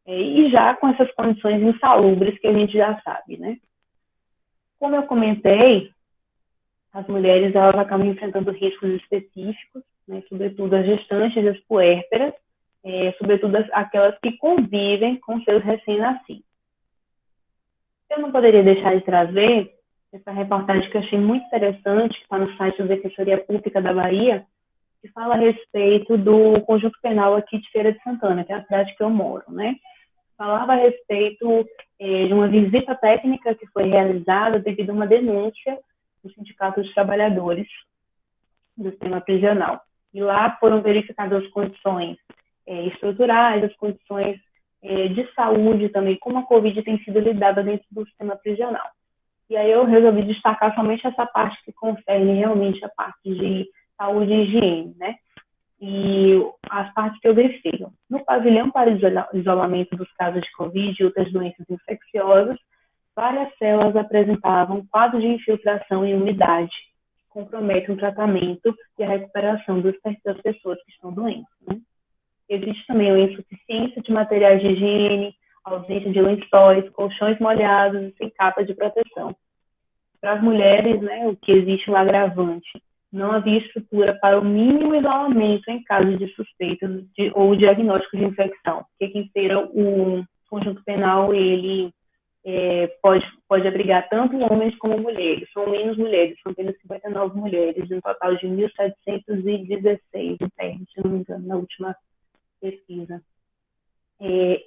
e já com essas condições insalubres que a gente já sabe, né? Como eu comentei, as mulheres elas acabam enfrentando riscos específicos, né, sobretudo as gestantes e as puérperas, sobretudo aquelas que convivem com seus recém-nascidos. Eu não poderia deixar de trazer essa reportagem que eu achei muito interessante, que está no site da Defensoria Pública da Bahia, que fala a respeito do Conjunto Penal aqui de Feira de Santana, que é a cidade que eu moro, né? Falava a respeito de uma visita técnica que foi realizada devido a uma denúncia do Sindicato dos Trabalhadores do Sistema Prisional. E lá foram verificadas as condições estruturais, as condições de saúde também, como a Covid tem sido lidada dentro do sistema prisional. E aí eu resolvi destacar somente essa parte que concerne realmente a parte de saúde e higiene, né? E as partes que eu verifico. No pavilhão para isolamento dos casos de Covid e outras doenças infecciosas, várias células apresentavam quadros de infiltração e umidade, que comprometem o tratamento e a recuperação das pessoas que estão doentes, né? Existe também a insuficiência de materiais de higiene, ausência de lençóis, colchões molhados e sem capa de proteção. Para as mulheres, né, o que existe um agravante. Não havia estrutura para o mínimo isolamento em caso de suspeitas ou diagnóstico de infecção. Porque quem feira o Conjunto Penal, ele pode abrigar tanto homens como mulheres. São menos mulheres, são apenas 59 mulheres, de um total de 1.716 internos, se não me engano, na última pesquisa.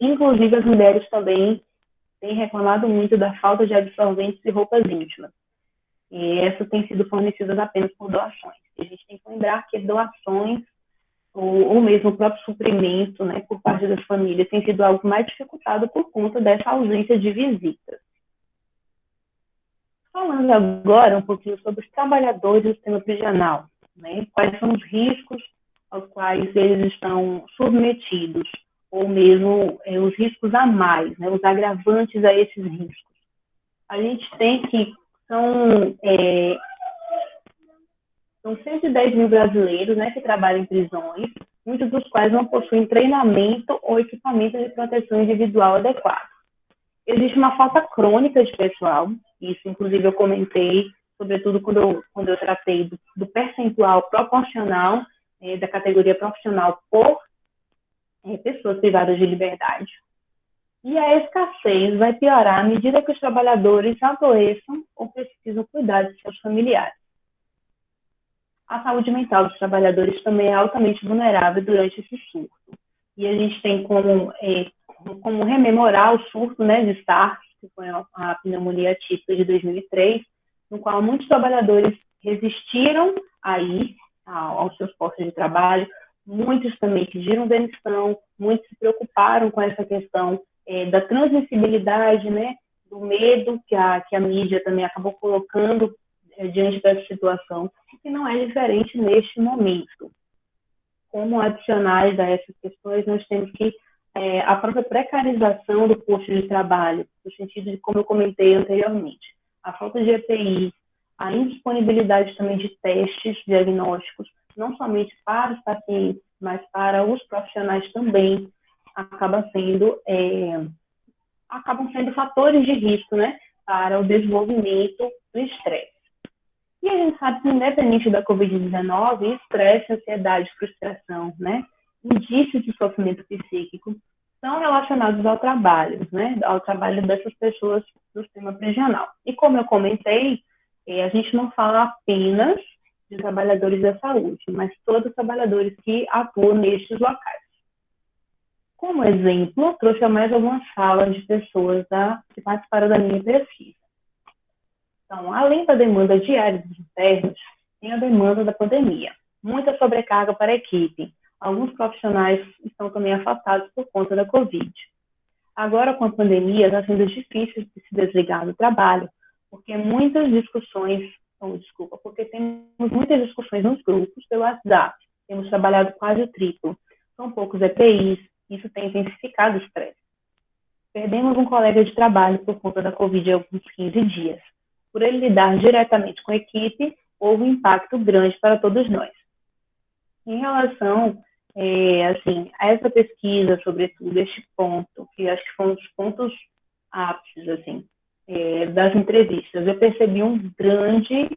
Inclusive, as mulheres também têm reclamado muito da falta de absorventes e roupas íntimas. E essas têm sido fornecidas apenas por doações. A gente tem que lembrar que doações, ou mesmo o próprio suprimento, né, por parte das famílias, tem sido algo mais dificultado por conta dessa ausência de visitas. Falando agora um pouquinho sobre os trabalhadores do sistema prisional, né, quais são os riscos aos quais eles estão submetidos, ou mesmo os riscos a mais, né, os agravantes a esses riscos. A gente tem que são 110 mil brasileiros, né, que trabalham em prisões, muitos dos quais não possuem treinamento ou equipamento de proteção individual adequado. Existe uma falta crônica de pessoal, isso inclusive eu comentei, sobretudo quando eu tratei do percentual proporcional da categoria profissional por pessoas privadas de liberdade. E a escassez vai piorar à medida que os trabalhadores adoeçam ou precisam cuidar de seus familiares. A saúde mental dos trabalhadores também é altamente vulnerável durante esse surto. E a gente tem como rememorar o surto, né, de SARS, que foi a pneumonia atípica de 2003, no qual muitos trabalhadores resistiram a ir aos seus postos de trabalho, muitos também pediram demissão, muitos se preocuparam com essa questão da transmissibilidade, né, do medo que a mídia também acabou colocando diante dessa situação, que não é diferente neste momento. Como adicionais a essas questões, nós temos que a própria precarização do posto de trabalho, no sentido de, como eu comentei anteriormente, a falta de EPI, a indisponibilidade também de testes diagnósticos, não somente para os pacientes, mas para os profissionais também, acabam sendo fatores de risco, né, para o desenvolvimento do estresse. E a gente sabe que, independente da Covid-19, estresse, ansiedade, frustração, né, indícios de sofrimento psíquico são relacionados ao trabalho, né, ao trabalho dessas pessoas do sistema prisional. E como eu comentei, a gente não fala apenas de trabalhadores da saúde, mas todos os trabalhadores que atuam nestes locais. Como exemplo, eu trouxe mais algumas falas de pessoas que participaram da minha pesquisa. Então, além da demanda diária dos internos, tem a demanda da pandemia. Muita sobrecarga para a equipe. Alguns profissionais estão também afastados por conta da Covid. Agora, com a pandemia, está sendo difícil de se desligar do trabalho, porque temos muitas discussões nos grupos pelo WhatsApp. Temos trabalhado quase o triplo. São poucos EPIs, isso tem intensificado o estresse. Perdemos um colega de trabalho por conta da Covid há alguns 15 dias. Por ele lidar diretamente com a equipe, houve um impacto grande para todos nós. Em relação a essa pesquisa, sobretudo este ponto, que acho que foi um dos pontos ápices das entrevistas, eu percebi uma grande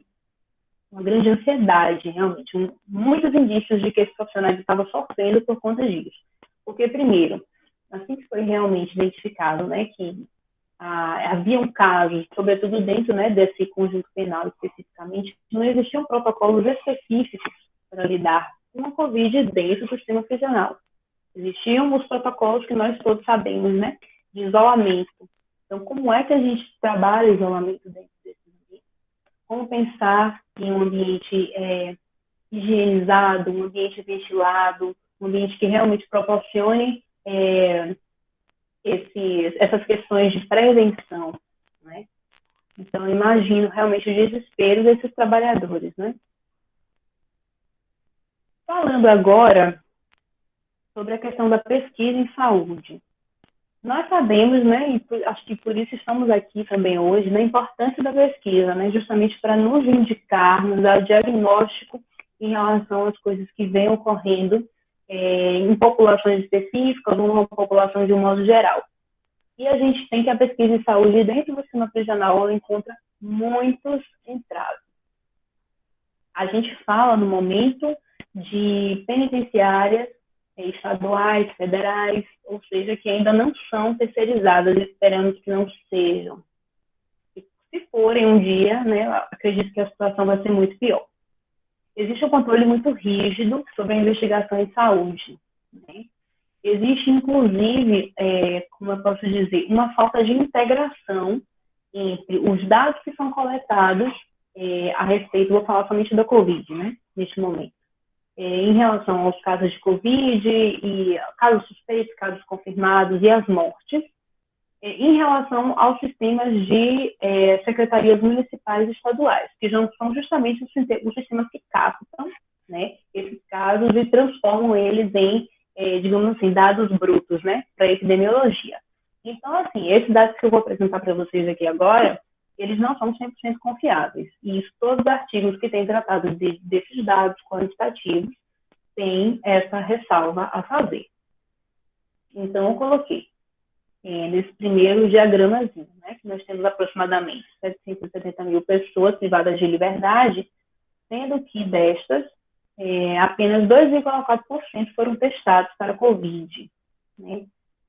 ansiedade, realmente, muitos indícios de que esses profissionais estavam sofrendo por conta disso. Porque, primeiro, assim que foi realmente identificado, né, que haviam casos, sobretudo dentro, né, desse conjunto penal especificamente, não existiam protocolos específicos para lidar com a Covid dentro do sistema prisional. Existiam os protocolos que nós todos sabemos, né, de isolamento. Então, como é que a gente trabalha isolamento dentro desse ambiente? Como pensar em um ambiente higienizado, um ambiente ventilado, um ambiente que realmente proporcione essas questões de prevenção, né? Então, imagino realmente o desespero desses trabalhadores, né? Falando agora sobre a questão da pesquisa em saúde. Nós sabemos, né, e acho que por isso estamos aqui também hoje, na importância da pesquisa, né, justamente para nos indicar, nos dar diagnóstico em relação às coisas que vêm ocorrendo em populações específicas ou numa população de um modo geral. E a gente tem que a pesquisa em saúde dentro do sistema prisional ela encontra muitos entraves. A gente fala no momento de penitenciárias estaduais, federais, ou seja, que ainda não são terceirizadas, esperamos que não sejam. E se forem um dia, né, acredito que a situação vai ser muito pior. Existe um controle muito rígido sobre a investigação em saúde, né? Existe, inclusive, como eu posso dizer, uma falta de integração entre os dados que são coletados a respeito, vou falar somente da Covid, né, neste momento, em relação aos casos de Covid, e casos suspeitos, casos confirmados e as mortes, em relação aos sistemas de secretarias municipais e estaduais, que já são justamente os sistemas que captam, né, esses casos e transformam eles em, digamos assim, dados brutos, né, para a epidemiologia. Então, assim, esses dados que eu vou apresentar para vocês aqui agora, eles não são 100% confiáveis. E isso, todos os artigos que têm tratado desses dados quantitativos têm essa ressalva a fazer. Então, eu coloquei nesse primeiro diagramazinho, né, que nós temos aproximadamente 770 mil pessoas privadas de liberdade, sendo que destas, apenas 2,4% foram testados para a Covid, né?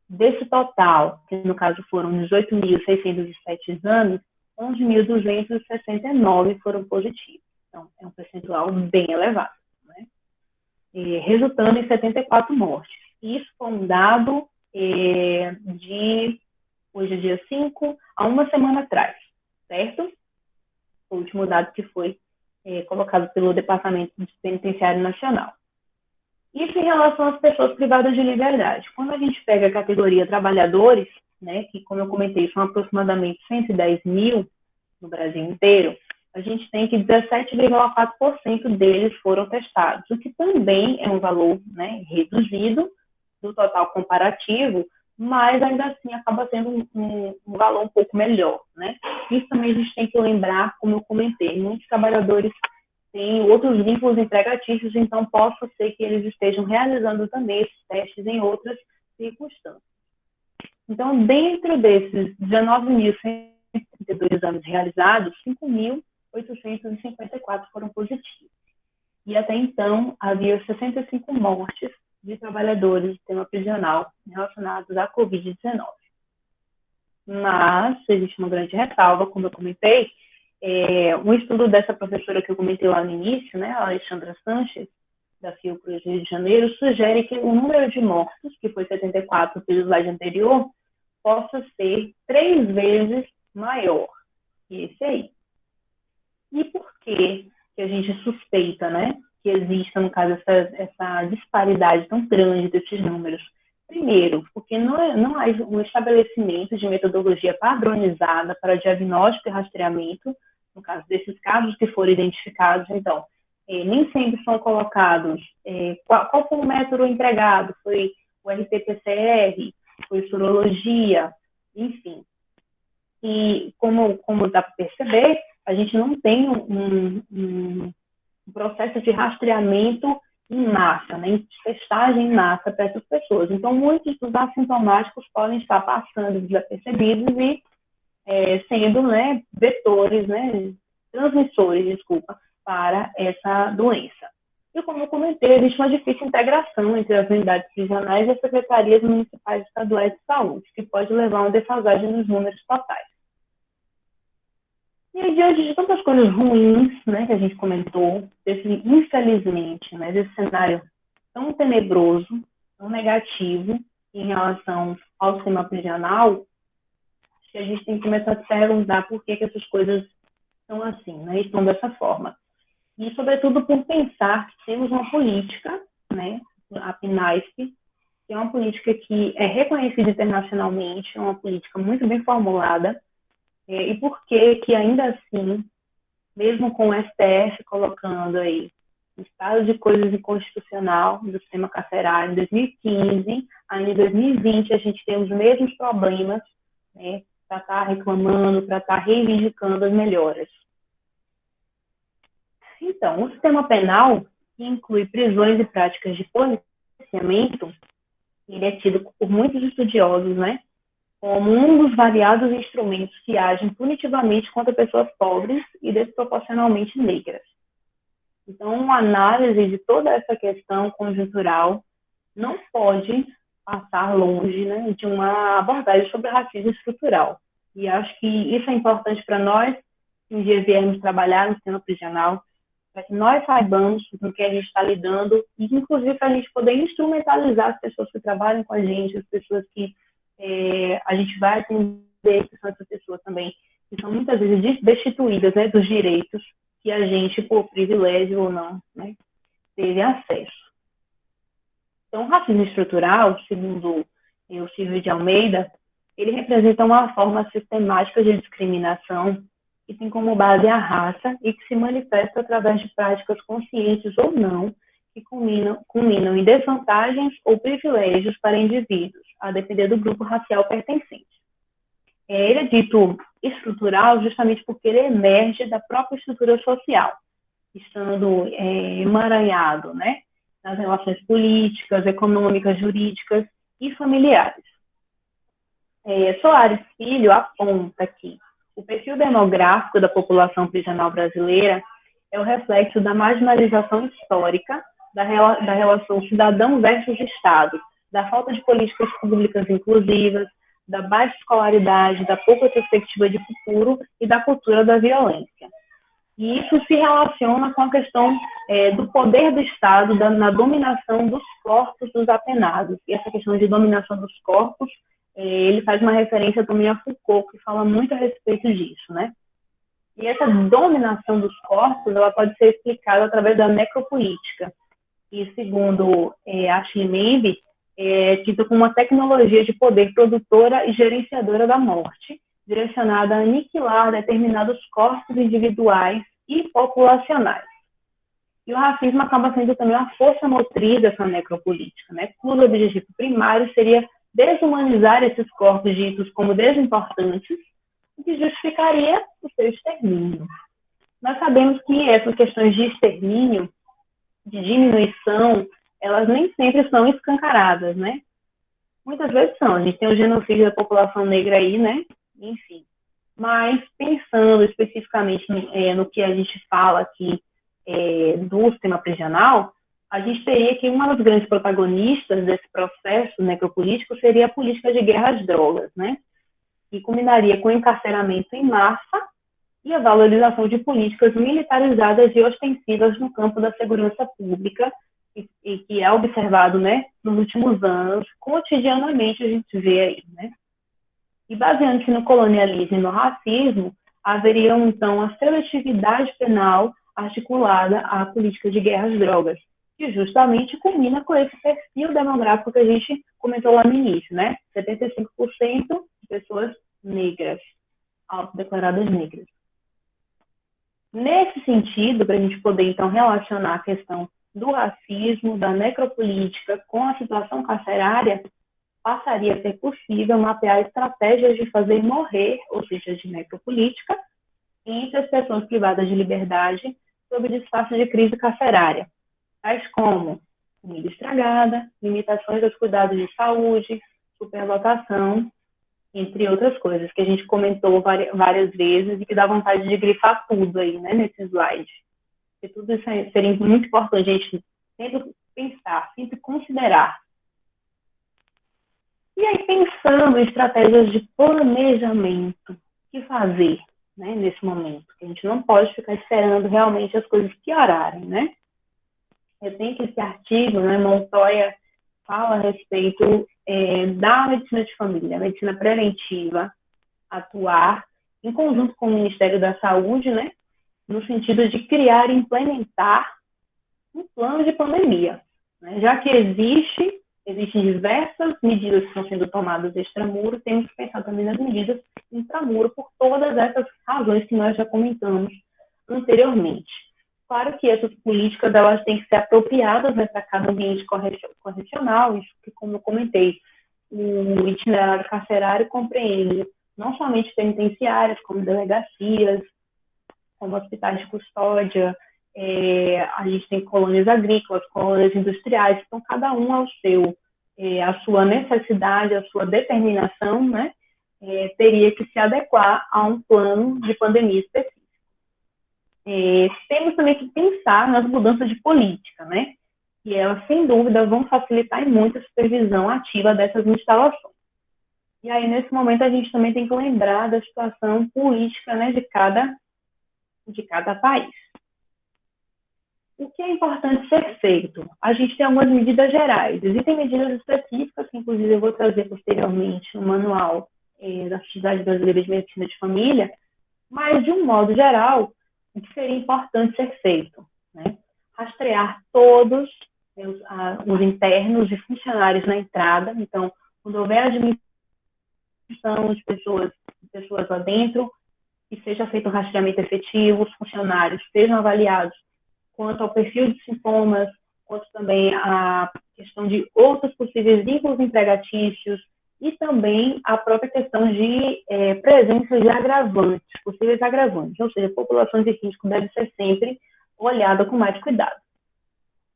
Desse total, que no caso foram 18.607 exames, 11.269 foram positivos. Então, é um percentual bem elevado, né? Resultando em 74 mortes. Isso foi um dado hoje é dia 5, há uma semana atrás, certo? O último dado que foi colocado pelo Departamento Penitenciário Nacional. Isso em relação às pessoas privadas de liberdade. Quando a gente pega a categoria trabalhadores, né, que, como eu comentei, são aproximadamente 110 mil no Brasil inteiro, a gente tem que 17,4% deles foram testados, o que também é um valor, né, reduzido, do total comparativo, mas ainda assim acaba sendo um valor um pouco melhor, né? Isso também a gente tem que lembrar, como eu comentei, muitos trabalhadores têm outros vínculos empregatícios, então possa ser que eles estejam realizando também esses testes em outras circunstâncias. Então, dentro desses 19.132 exames realizados, 5.854 foram positivos. E até então, havia 65 mortes de trabalhadores do sistema prisional relacionados à Covid-19. Mas existe uma grande ressalva, como eu comentei, um estudo dessa professora que eu comentei lá no início, né, a Alexandra Sanches, da Fiocruz Rio de Janeiro, sugere que o número de mortos, que foi 74 pelo slide anterior, possa ser 3 vezes maior que esse aí. E por que a gente suspeita, né, que exista, no caso, essa disparidade tão grande desses números? Primeiro, porque não há um estabelecimento de metodologia padronizada para diagnóstico e rastreamento, no caso desses casos que foram identificados. Então, nem sempre são colocados qual foi o método empregado, foi o RT-PCR, foi sorologia, enfim. E como dá para perceber, a gente não tem um processo de rastreamento em massa, né, de testagem em massa para essas pessoas. Então, muitos dos assintomáticos podem estar passando desapercebidos e sendo, né, vetores, né, transmissores, para essa doença. E como eu comentei, existe uma difícil integração entre as unidades prisionais e as secretarias municipais e estaduais de saúde, que pode levar a uma defasagem nos números totais. E aí, diante de tantas coisas ruins, né, que a gente comentou, infelizmente, né, desse cenário tão tenebroso, tão negativo em relação ao sistema prisional, que a gente tem que começar a se perguntar por que essas coisas são assim, né, estão dessa forma. E, sobretudo, por pensar que temos uma política, né, a PNASP, que é uma política que é reconhecida internacionalmente, é uma política muito bem formulada, e por que ainda assim, mesmo com o STF colocando aí o estado de coisas inconstitucional do sistema carcerário em 2015, ainda em 2020 a gente tem os mesmos problemas, né, para estar reclamando, para estar reivindicando as melhoras. Então, o sistema penal, que inclui prisões e práticas de policiamento, ele é tido por muitos estudiosos, né, como um dos variados instrumentos que agem punitivamente contra pessoas pobres e desproporcionalmente negras. Então, uma análise de toda essa questão conjuntural não pode passar longe, né, de uma abordagem sobre racismo estrutural. E acho que isso é importante para nós, que um dia viermos trabalhar no sistema prisional, para que nós saibamos com que a gente está lidando e, inclusive, para a gente poder instrumentalizar as pessoas que trabalham com a gente, as pessoas que a gente vai atender, que são essas pessoas também, que são muitas vezes destituídas, né, dos direitos que a gente, por privilégio ou não, né, teve acesso. Então, o racismo estrutural, segundo o Silvio de Almeida, ele representa uma forma sistemática de discriminação que tem como base a raça e que se manifesta através de práticas conscientes ou não, que culminam em desvantagens ou privilégios para indivíduos, a depender do grupo racial pertencente. Ele é dito estrutural justamente porque ele emerge da própria estrutura social, estando emaranhado, né, nas relações políticas, econômicas, jurídicas e familiares. Soares Filho aponta que o perfil demográfico da população prisional brasileira é o reflexo da marginalização histórica, da relação cidadão versus Estado, da falta de políticas públicas inclusivas, da baixa escolaridade, da pouca perspectiva de futuro e da cultura da violência. E isso se relaciona com a questão do poder do Estado na dominação dos corpos dos apenados. E essa questão de dominação dos corpos, ele faz uma referência também a Foucault, que fala muito a respeito disso, né? E essa dominação dos corpos, ela pode ser explicada através da necropolítica, e segundo Ashley Membe, é tida como uma tecnologia de poder produtora e gerenciadora da morte, direcionada a aniquilar determinados corpos individuais e populacionais. E o racismo acaba sendo também uma força motriz dessa necropolítica, né? Cujo objetivo primário seria desumanizar esses corpos ditos como desimportantes, o que justificaria o seu extermínio. Nós sabemos que essas questões de extermínio, de diminuição, elas nem sempre são escancaradas, né? Muitas vezes são. A gente tem o genocídio da população negra aí, né? Enfim. Mas, pensando especificamente no que a gente fala aqui do sistema prisional, a gente teria que uma das grandes protagonistas desse processo necropolítico seria a política de guerra às drogas, né? Que culminaria com o encarceramento em massa e a valorização de políticas militarizadas e ostensivas no campo da segurança pública, e que é observado, né, nos últimos anos, cotidianamente a gente vê aí, né? E baseando-se no colonialismo e no racismo, haveria, então, a seletividade penal articulada à política de guerra às drogas, que justamente culmina com esse perfil demográfico que a gente comentou lá no início, né? 75% de pessoas negras, autodeclaradas negras. Nesse sentido, para a gente poder, então, relacionar a questão do racismo, da necropolítica com a situação carcerária, passaria a ser possível mapear estratégias de fazer morrer, ou seja, de necropolítica, entre as pessoas privadas de liberdade sob disfarce de crise carcerária, tais como comida estragada, limitações aos cuidados de saúde, superlotação, entre outras coisas, que a gente comentou várias vezes e que dá vontade de grifar tudo aí, né, nesse slide. E tudo isso seria muito importante a gente sempre pensar, sempre considerar. E aí, pensando em estratégias de planejamento, o que fazer, né, nesse momento? Que a gente não pode ficar esperando realmente as coisas piorarem, né? Eu tenho que esse artigo, né, Montoya fala a respeito da medicina de família, a medicina preventiva, atuar em conjunto com o Ministério da Saúde, né, no sentido de criar e implementar um plano de pandemia, né? Já que existem diversas medidas que estão sendo tomadas extramuro, temos que pensar também nas medidas intramuro por todas essas razões que nós já comentamos anteriormente. Claro que essas políticas elas têm que ser apropriadas, né, para cada ambiente correcional, isso que, como eu comentei, o itinerário carcerário compreende não somente penitenciárias, como delegacias, como hospitais de custódia, a gente tem colônias agrícolas, colônias industriais, então cada um ao seu, a sua necessidade, a sua determinação, né, teria que se adequar a um plano de pandemia específico. Temos também que pensar nas mudanças de política, né, que elas, sem dúvida, vão facilitar muito a supervisão ativa dessas instalações. E aí, nesse momento, a gente também tem que lembrar da situação política, né, de cada país. O que é importante ser feito? A gente tem algumas medidas gerais. Existem medidas específicas, que inclusive eu vou trazer posteriormente no manual da Sociedade Brasileira de Medicina de Família, mas, de um modo geral, o que seria importante ser feito, né? Rastrear todos os internos e funcionários na entrada. Então, quando houver admissão de pessoas lá dentro, que seja feito um rastreamento efetivo, os funcionários sejam avaliados quanto ao perfil de sintomas, quanto também à questão de outros possíveis vínculos empregatícios e também a própria questão de presença de agravantes, possíveis agravantes, ou seja, a população de risco deve ser sempre olhada com mais cuidado.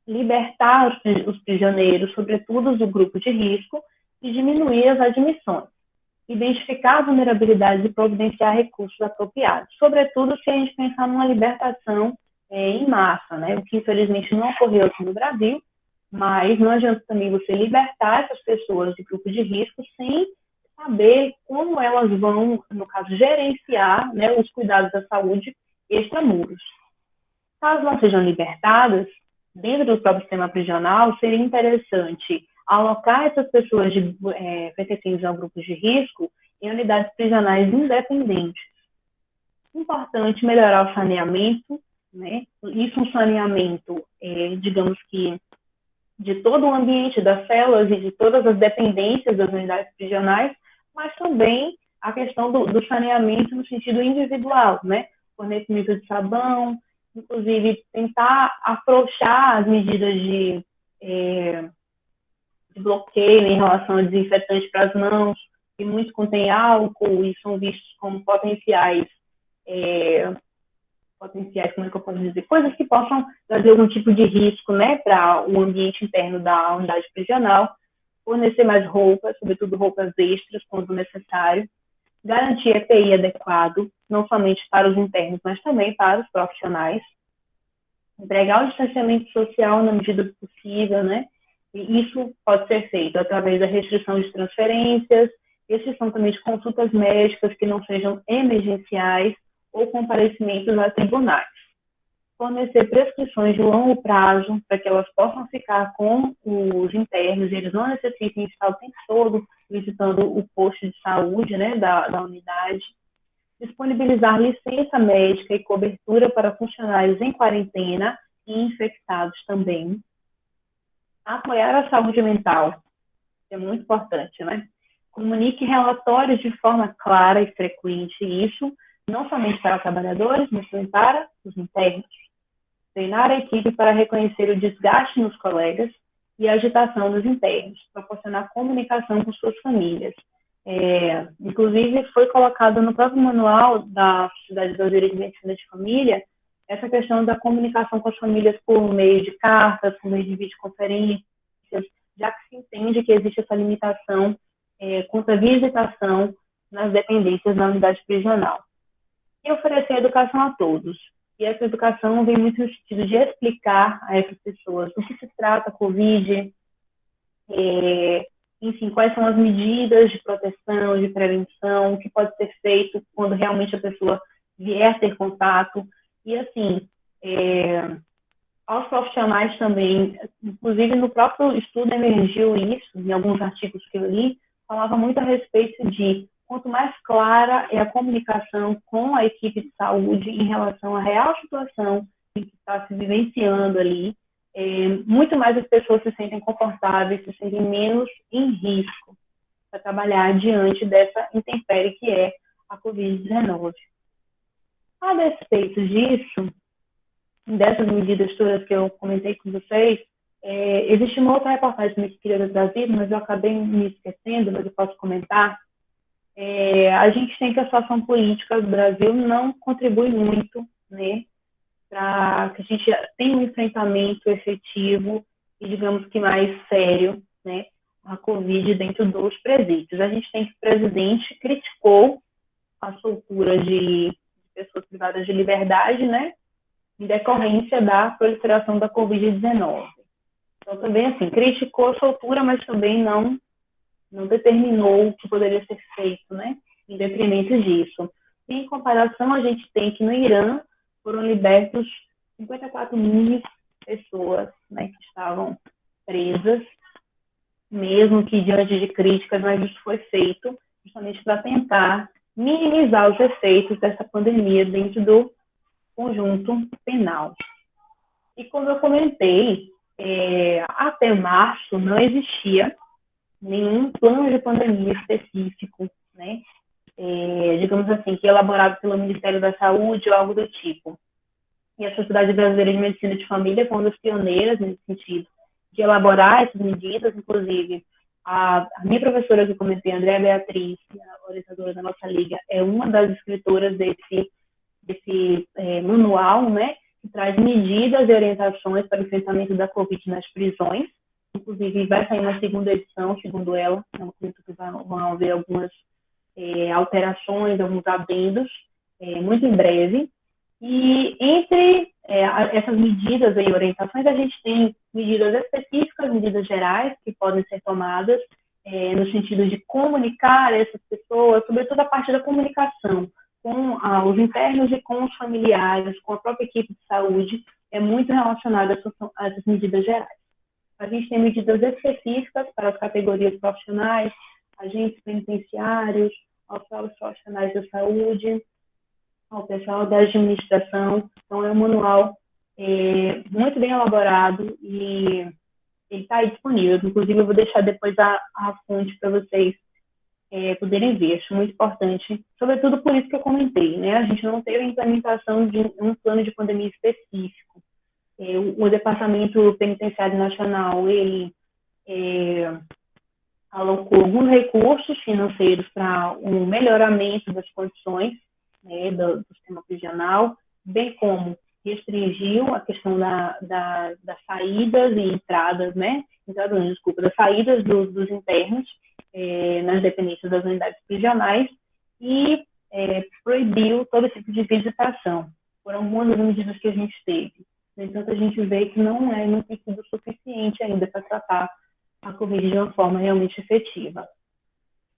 Libertar os prisioneiros, sobretudo os do grupo de risco, e diminuir as admissões. Identificar as vulnerabilidades e providenciar recursos apropriados, sobretudo se a gente pensar numa libertação em massa, né? O que infelizmente não ocorreu aqui no Brasil, mas não adianta também você libertar essas pessoas de grupo de risco sem saber como elas vão, no caso, gerenciar, né, os cuidados da saúde extramuros. Caso não sejam libertadas, dentro do próprio sistema prisional, seria interessante alocar essas pessoas pertencentes a grupos de risco em unidades prisionais independentes. Importante melhorar o saneamento, né? Isso um saneamento, digamos que, de todo o ambiente das células e de todas as dependências das unidades prisionais, mas também a questão do saneamento no sentido individual, né? Fornecimento de sabão, inclusive tentar afrouxar as medidas de bloqueio em relação ao desinfetante para as mãos, que muitos contêm álcool e são vistos como potenciais, como é que eu posso dizer, coisas que possam trazer algum tipo de risco, né, para o ambiente interno da unidade prisional, fornecer mais roupas, sobretudo roupas extras, quando necessário, garantir EPI adequado, não somente para os internos, mas também para os profissionais, empregar o distanciamento social na medida do possível, né, e isso pode ser feito através da restrição de transferências, restrição também de consultas médicas que não sejam emergenciais ou comparecimentos a tribunais. Fornecer prescrições de longo prazo para que elas possam ficar com os internos e eles não necessitem estar o tempo todo visitando o posto de saúde, né, da unidade. Disponibilizar licença médica e cobertura para funcionários em quarentena e infectados também. Apoiar a saúde mental, é muito importante, né? Comunique relatórios de forma clara e frequente, isso não somente para trabalhadores, mas também para os internos. Treinar a equipe para reconhecer o desgaste nos colegas e a agitação dos internos, proporcionar comunicação com suas famílias. Inclusive, foi colocado no próprio manual da Sociedade Brasileira de Medicina de Família essa questão da comunicação com as famílias por meio de cartas, por meio de videoconferências, já que se entende que existe essa limitação quanto à visitação nas dependências da unidade prisional. E oferecer educação a todos. E essa educação vem muito no sentido de explicar a essas pessoas do que se trata a Covid, enfim, quais são as medidas de proteção, de prevenção, o que pode ser feito quando realmente a pessoa vier ter contato. E, assim, aos profissionais também, inclusive no próprio estudo emergiu isso, em alguns artigos que eu li, falava muito a respeito de quanto mais clara é a comunicação com a equipe de saúde em relação à real situação que está se vivenciando ali, muito mais as pessoas se sentem confortáveis, se sentem menos em risco para trabalhar diante dessa intempérie que é a Covid-19. A despeito disso, dessas medidas todas que eu comentei com vocês, existe uma outra reportagem que eu queria ter trazido, mas eu acabei me esquecendo, mas eu posso comentar. A gente tem que a situação política do Brasil não contribui muito, né, para que a gente tenha um enfrentamento efetivo e, digamos que mais sério, né, a Covid dentro dos presídios. A gente tem que o presidente criticou a soltura de pessoas privadas de liberdade, né, em decorrência da proliferação da Covid-19. Então, também, assim, criticou a soltura, mas também não determinou o que poderia ser feito, né, em detrimento disso. E, em comparação, a gente tem que no Irã foram libertos 54 mil pessoas, né, que estavam presas, mesmo que diante de críticas, mas isso foi feito justamente para tentar minimizar os efeitos dessa pandemia dentro do conjunto penal. E como eu comentei, até março não existia nenhum plano de pandemia específico, né? Digamos assim, que é elaborado pelo Ministério da Saúde ou algo do tipo. E a Sociedade Brasileira de Medicina de Família foi uma das pioneiras nesse sentido, de elaborar essas medidas, inclusive a minha professora que eu comentei, Andréa Beatriz, a orientadora da nossa liga, é uma das escritoras desse manual, né, que traz medidas e orientações para o enfrentamento da Covid nas prisões. Inclusive, vai sair uma segunda edição, segundo ela, eu acredito que vão haver algumas alterações, alguns adendos, muito em breve. E entre essas medidas e orientações, a gente tem medidas específicas, medidas gerais, que podem ser tomadas no sentido de comunicar essas pessoas, sobretudo a parte da comunicação com os internos e com os familiares, com a própria equipe de saúde, é muito relacionada a essas medidas gerais. A gente tem medidas específicas para as categorias profissionais, agentes penitenciários, aos próprios profissionais da saúde, ao pessoal da administração. Então, é um manual muito bem elaborado e ele está aí disponível. Inclusive, eu vou deixar depois a fonte para vocês poderem ver. Acho muito importante, sobretudo por isso que eu comentei, né? A gente não teve a implementação de um plano de pandemia específico. O Departamento Penitenciário Nacional, ele alocou alguns recursos financeiros para o melhoramento das condições, né, do sistema prisional, bem como restringiu a questão das saídas e entradas, né, das saídas dos internos nas dependências das unidades prisionais e proibiu todo tipo de visitação. Foram algumas das medidas que a gente teve. No entanto, a gente vê que não tem sido suficiente ainda para tratar a Covid de uma forma realmente efetiva.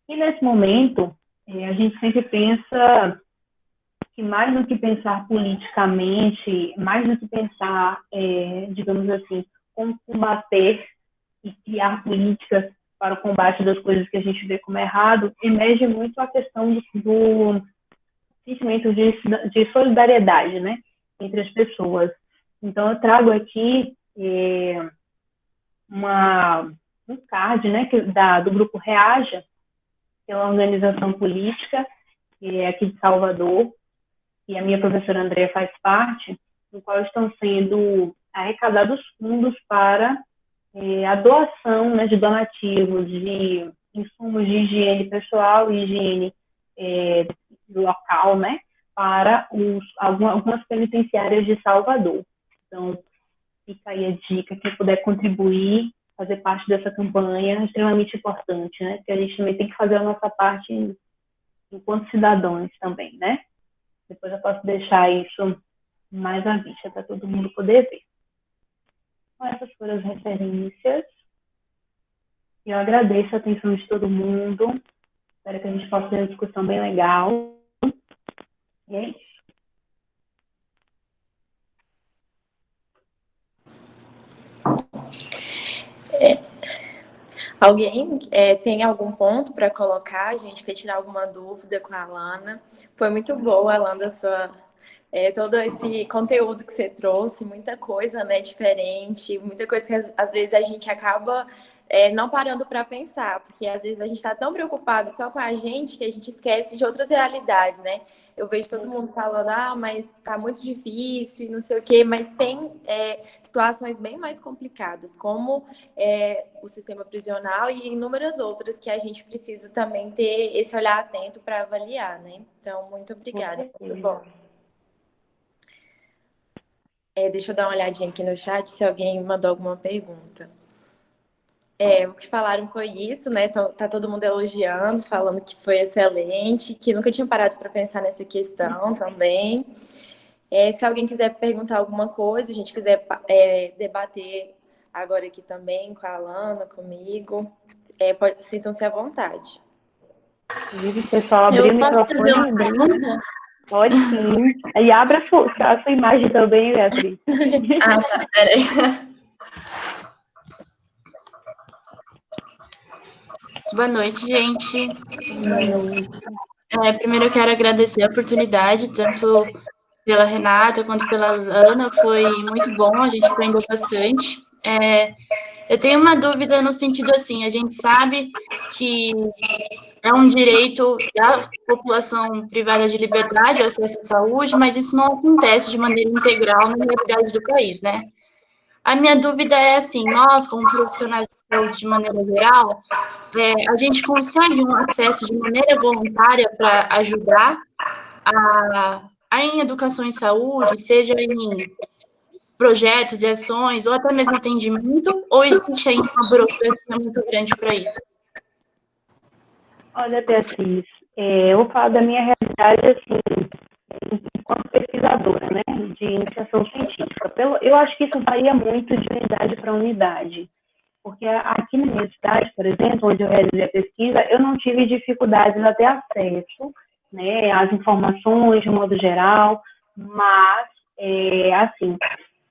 E nesse momento, a gente sempre pensa que mais do que pensar politicamente, mais do que pensar, digamos assim, como combater e criar políticas para o combate das coisas que a gente vê como errado, emerge muito a questão do sentimento de solidariedade, né, entre as pessoas. Então, eu trago aqui um card, né, do grupo Reaja, que é uma organização política, que é aqui de Salvador, e a minha professora Andréa faz parte, no qual estão sendo arrecadados fundos para a doação, né, de donativos, de insumos de higiene pessoal e higiene local, né, para algumas penitenciárias de Salvador. Então, fica aí a dica, quem puder contribuir, fazer parte dessa campanha é extremamente importante, né? Porque a gente também tem que fazer a nossa parte enquanto cidadãos também, né? Depois eu posso deixar isso mais à vista para todo mundo poder ver. Então, essas foram as referências. Eu agradeço a atenção de todo mundo. Espero que a gente possa ter uma discussão bem legal. E é isso. Alguém tem algum ponto para colocar? A gente quer tirar alguma dúvida com a Alana. Foi muito boa, Alana, todo esse conteúdo que você trouxe, muita coisa, né, diferente, muita coisa que às vezes a gente acaba não parando para pensar, porque às vezes a gente está tão preocupado só com a gente que a gente esquece de outras realidades, né? Eu vejo todo mundo falando, mas tá muito difícil e não sei o quê, mas tem situações bem mais complicadas, como o sistema prisional e inúmeras outras que a gente precisa também ter esse olhar atento para avaliar, né? Então, muito obrigada. Muito bom. Deixa eu dar uma olhadinha aqui no chat se alguém mandou alguma pergunta. O que falaram foi isso, né? Tá todo mundo elogiando, falando que foi excelente, que nunca tinha parado para pensar nessa questão também. Se alguém quiser perguntar alguma coisa, a gente quiser debater agora aqui também com a Alana, comigo, sintam-se à vontade. Inclusive, o pessoal abrir o microfone. Pode sim. E abra a sua imagem também, Beatriz. Tá, peraí. Boa noite, gente. Primeiro eu quero agradecer a oportunidade, tanto pela Renata quanto pela Ana, foi muito bom, a gente aprendeu bastante. Eu tenho uma dúvida no sentido assim, a gente sabe que é um direito da população privada de liberdade, o acesso à saúde, mas isso não acontece de maneira integral na realidade do país, né? A minha dúvida é assim, nós, como profissionais de saúde de maneira geral, a gente consegue um acesso de maneira voluntária para ajudar em educação em saúde, seja em projetos e ações, ou até mesmo atendimento, ou existe ainda uma burocracia muito grande para isso? Olha, Beatriz, eu vou falar da minha realidade, assim, enquanto pesquisadora, né, de iniciação científica. Eu acho que isso varia muito de unidade para unidade, porque aqui na minha cidade, por exemplo, onde eu realizei a pesquisa, eu não tive dificuldades a ter acesso, né, às informações de modo geral, mas, assim,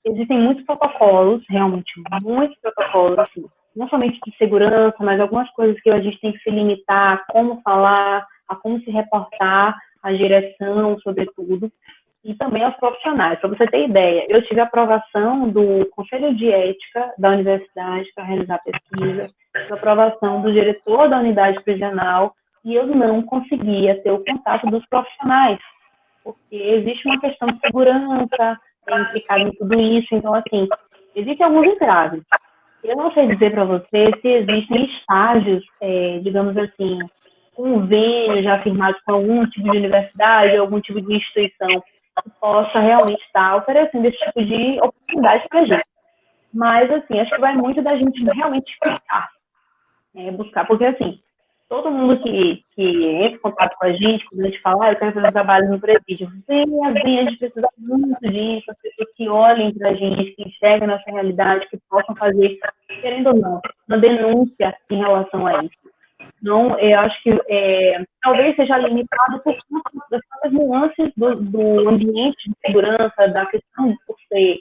existem muitos protocolos, realmente, muitos protocolos, assim, não somente de segurança, mas algumas coisas que a gente tem que se limitar, a como falar, a como se reportar, a direção, sobretudo, e também aos profissionais. Para você ter ideia, eu tive a aprovação do Conselho de Ética da universidade para realizar a pesquisa, a aprovação do diretor da unidade prisional, e eu não conseguia ter o contato dos profissionais, porque existe uma questão de segurança implicada em tudo isso. Então, assim, existem alguns entraves. Eu não sei dizer para você se existem estágios, digamos assim, convênios já firmados com algum tipo de universidade, algum tipo de instituição que possa realmente estar oferecendo esse tipo de oportunidade para a gente. Mas, assim, acho que vai muito da gente realmente buscar, porque, assim, todo mundo que entra em contato com a gente, quando a gente fala, eu quero fazer um trabalho no presídio, vem, a gente precisa muito disso, as pessoas que olhem para a gente, que enxergam nossa realidade, que possam fazer, querendo ou não, uma denúncia em relação a isso. Então, eu acho que talvez seja limitado por das próprias nuances do ambiente de segurança, da questão de por ser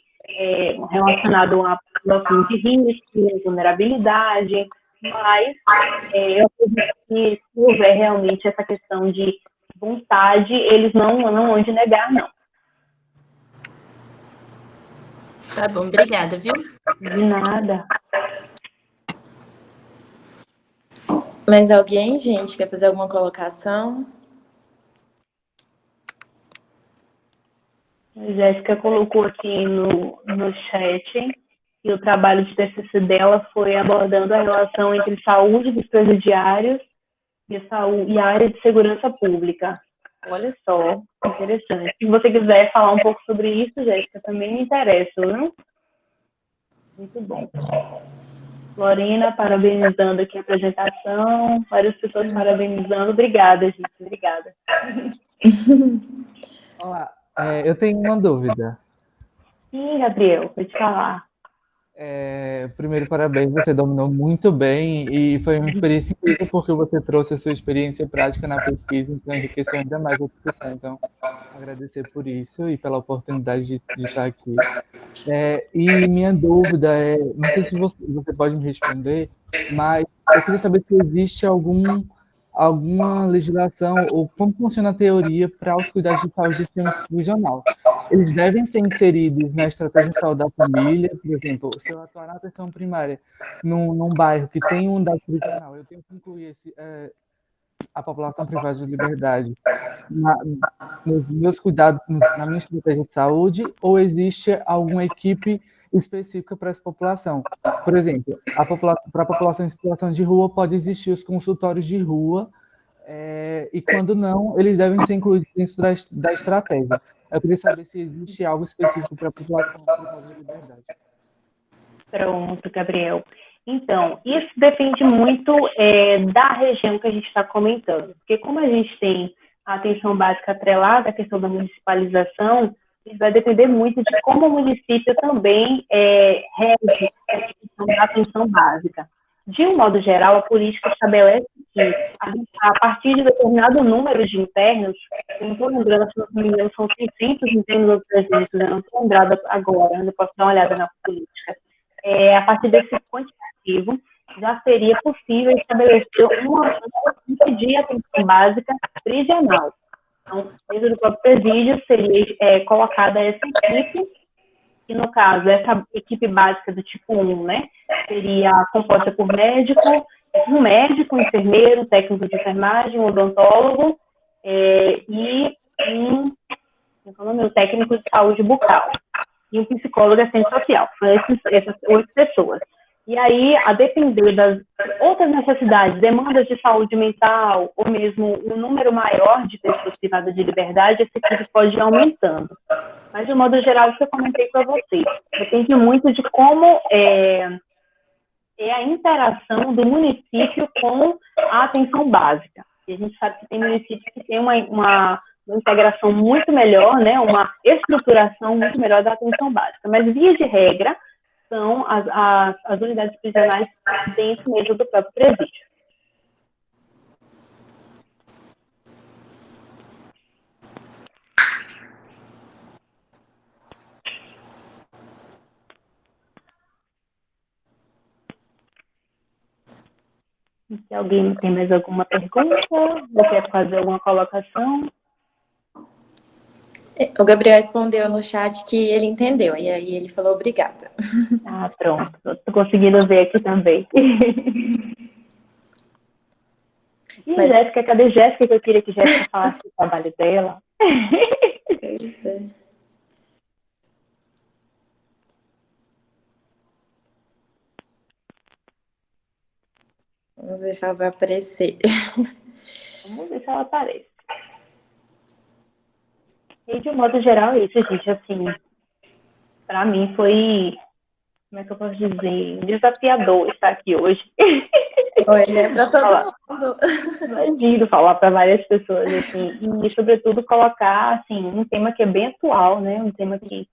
relacionado a população de risco, vulnerabilidade, mas eu acredito que se houver realmente essa questão de vontade, eles não vão de negar, não. Tá bom, obrigada, viu? De nada. Mais alguém, gente, quer fazer alguma colocação? A Jéssica colocou aqui no chat que o trabalho de TCC dela foi abordando a relação entre saúde dos presidiários e a área de segurança pública. Olha só, interessante. Se você quiser falar um pouco sobre isso, Jéssica, também me interessa, não? Muito bom. Lorena, parabenizando aqui a apresentação, várias pessoas parabenizando. Obrigada, gente, obrigada. Olá, eu tenho uma dúvida. Sim, Gabriel, vou te falar. Primeiro, parabéns, você dominou muito bem e foi uma experiência incrível porque você trouxe a sua experiência prática na pesquisa, então enriqueceu ainda mais a discussão. Então, agradecer por isso e pela oportunidade de estar aqui. E minha dúvida não sei se você pode me responder, mas eu queria saber se existe alguma legislação ou como funciona a teoria para os cuidados de saúde do sistema prisional. Eles devem ser inseridos na estratégia de saúde da família, por exemplo, se eu atuar na atenção primária num bairro que tem uma unidade prisional, eu tenho que incluir a população privada de liberdade nos meus cuidados, na minha estratégia de saúde, ou existe alguma equipe específica para essa população? Por exemplo, para a população em situação de rua, pode existir os consultórios de rua, e quando não, eles devem ser incluídos dentro da estratégia. Eu queria saber se existe algo específico para a população privada de liberdade. Pronto, Gabriel. Então, isso depende muito da região que a gente está comentando, porque como a gente tem a atenção básica atrelada à questão da municipalização, isso vai depender muito de como o município também rege a questão da atenção básica. De um modo geral, a política estabelece que, a partir de determinado número de internos, eu não estou lembrando, se não me engano, são 600 internos ou 300, eu não estou lembrada agora, eu posso dar uma olhada na política. A partir desse quantitativo, já seria possível estabelecer uma equipe de atenção básica prisional. Então, dentro do próprio presídio, seria colocada essa equipe, que no caso, essa equipe básica do tipo 1, né, seria composta por um médico, um enfermeiro, um técnico de enfermagem, um odontólogo e um técnico de saúde bucal e um psicólogo assistente social. São essas 8 pessoas. E aí, a depender das outras necessidades, demandas de saúde mental, ou mesmo um número maior de pessoas privadas de liberdade, esse equipe pode ir aumentando. Mas, de modo geral, isso eu comentei para vocês. Depende muito de como é a interação do município com a atenção básica. E a gente sabe que tem municípios que têm uma integração muito melhor, né, uma estruturação muito melhor da atenção básica. Mas, via de regra, são as unidades prisionais dentro mesmo do próprio presídio. Se alguém tem mais alguma pergunta, ou quer fazer alguma colocação? O Gabriel respondeu no chat que ele entendeu, e aí ele falou obrigada. Ah, pronto. Estou conseguindo ver aqui também. E a Jéssica, cadê Jéssica? Que eu queria que Jéssica falasse do trabalho dela. Pois é. Vamos ver se ela vai aparecer. Vamos ver se ela aparece. E de um modo geral é isso, gente. Assim, para mim foi, como é que eu posso dizer, desafiador estar aqui hoje. Oi, né? Para todo mundo. Imagino falar para várias pessoas, assim, e sobretudo colocar, assim, um tema que é bem atual, né? Um tema que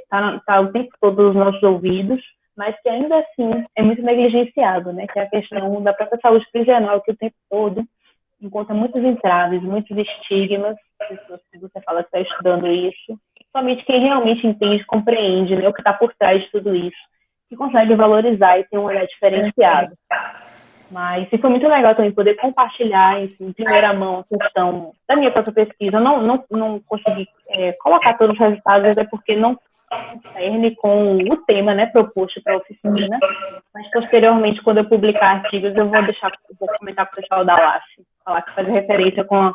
tá o tempo todo nos nossos ouvidos, mas que ainda assim é muito negligenciado, né? Que é a questão da própria saúde prisional, que o tempo todo encontra muitos entraves, muitos estigmas, pessoas que você fala que está estudando isso, somente quem realmente entende, compreende, né, o que está por trás de tudo isso, que consegue valorizar e ter um olhar diferenciado. Mas foi muito legal também poder compartilhar em primeira mão a questão da minha própria pesquisa. Não consegui colocar todos os resultados, até porque não concerne com o tema, né, proposto para a oficina, mas posteriormente, quando eu publicar artigos, eu vou comentar com o pessoal da LAF, falar que faz referência com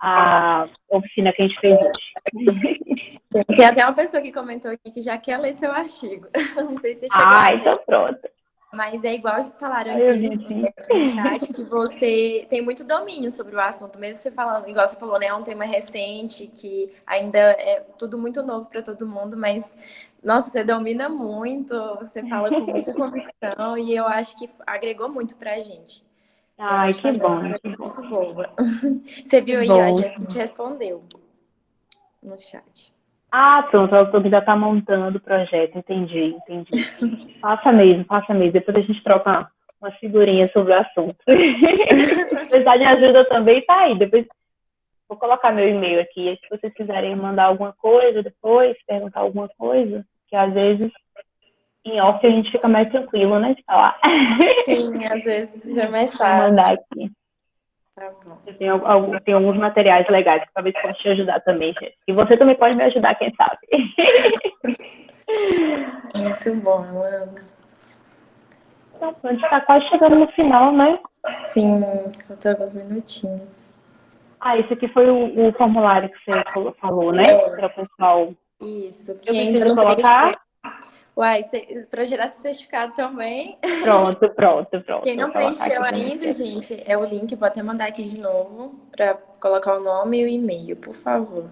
a oficina que a gente fez hoje. Tem até uma pessoa que comentou aqui que já quer ler seu artigo. Não sei se você chegou a ver. Então pronto. Mas é igual falaram aqui no chat, que você tem muito domínio sobre o assunto, mesmo você falando, igual você falou, né? É um tema recente, que ainda é tudo muito novo para todo mundo, mas, nossa, você domina muito, você fala com muita convicção, e eu acho que agregou muito para a gente. Que bom. Muito boa. Você viu aí, a Jéssica te respondeu no chat. Pronto, a autor já está montando o projeto, entendi. Faça mesmo. Depois a gente troca uma figurinha sobre o assunto. Se precisar de ajuda também, tá aí. Depois vou colocar meu e-mail aqui. Se vocês quiserem mandar alguma coisa depois, perguntar alguma coisa, que às vezes em off a gente fica mais tranquilo, né, de falar. Sim, às vezes é mais fácil. Vou mandar aqui. Tá bom. Eu tenho alguns materiais legais que talvez possa te ajudar também, gente. E você também pode me ajudar, quem sabe. Muito bom, Ana. Então, a gente está quase chegando no final, né? Sim, faltam alguns minutinhos. Esse aqui foi o formulário que você falou, né? Para o pessoal. Isso. Eu preciso colocar? Uai, para gerar esse certificado também. Pronto. Quem não preencheu ainda, gente, é o link. Vou até mandar aqui de novo para colocar o nome e o e-mail, por favor.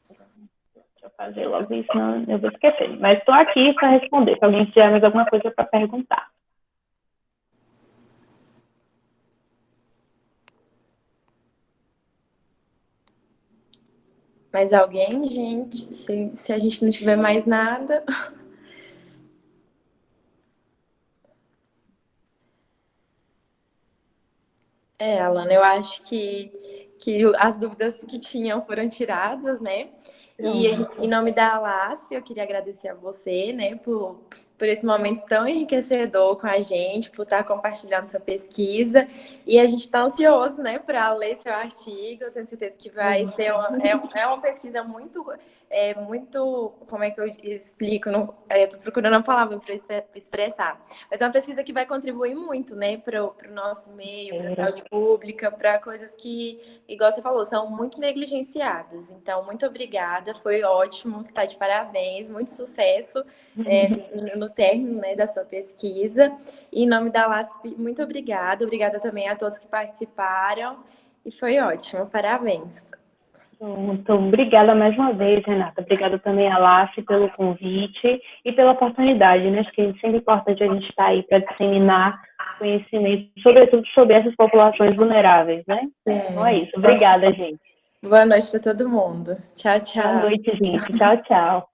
Deixa eu fazer logo isso, senão eu vou esquecer. Mas estou aqui para responder. Se alguém tiver mais alguma coisa para perguntar. Mais alguém, gente? Se a gente não tiver mais nada. Alana, eu acho que as dúvidas que tinham foram tiradas, né? E em nome da LASF, eu queria agradecer a você, né, por esse momento tão enriquecedor com a gente, por estar compartilhando sua pesquisa. E a gente está ansioso, né, para ler seu artigo. Eu tenho certeza que vai ser uma pesquisa muito, como é que eu explico? Estou procurando uma palavra para expressar. Mas é uma pesquisa que vai contribuir muito, né, para o nosso meio, para a saúde pública, para coisas que, igual você falou, são muito negligenciadas. Então, muito obrigada. Foi ótimo, está de parabéns, muito sucesso no término, né, da sua pesquisa. E em nome da LASP, muito obrigada. Obrigada também a todos que participaram. E foi ótimo, parabéns. Muito obrigada mais uma vez, Renata. Obrigada também à LASP pelo convite e pela oportunidade, né? Acho que é sempre importante a gente estar aí para disseminar conhecimento, sobretudo sobre essas populações vulneráveis, né? Então é isso. Obrigada, gente. Boa noite para todo mundo. Tchau, tchau. Boa noite, gente. Tchau, tchau.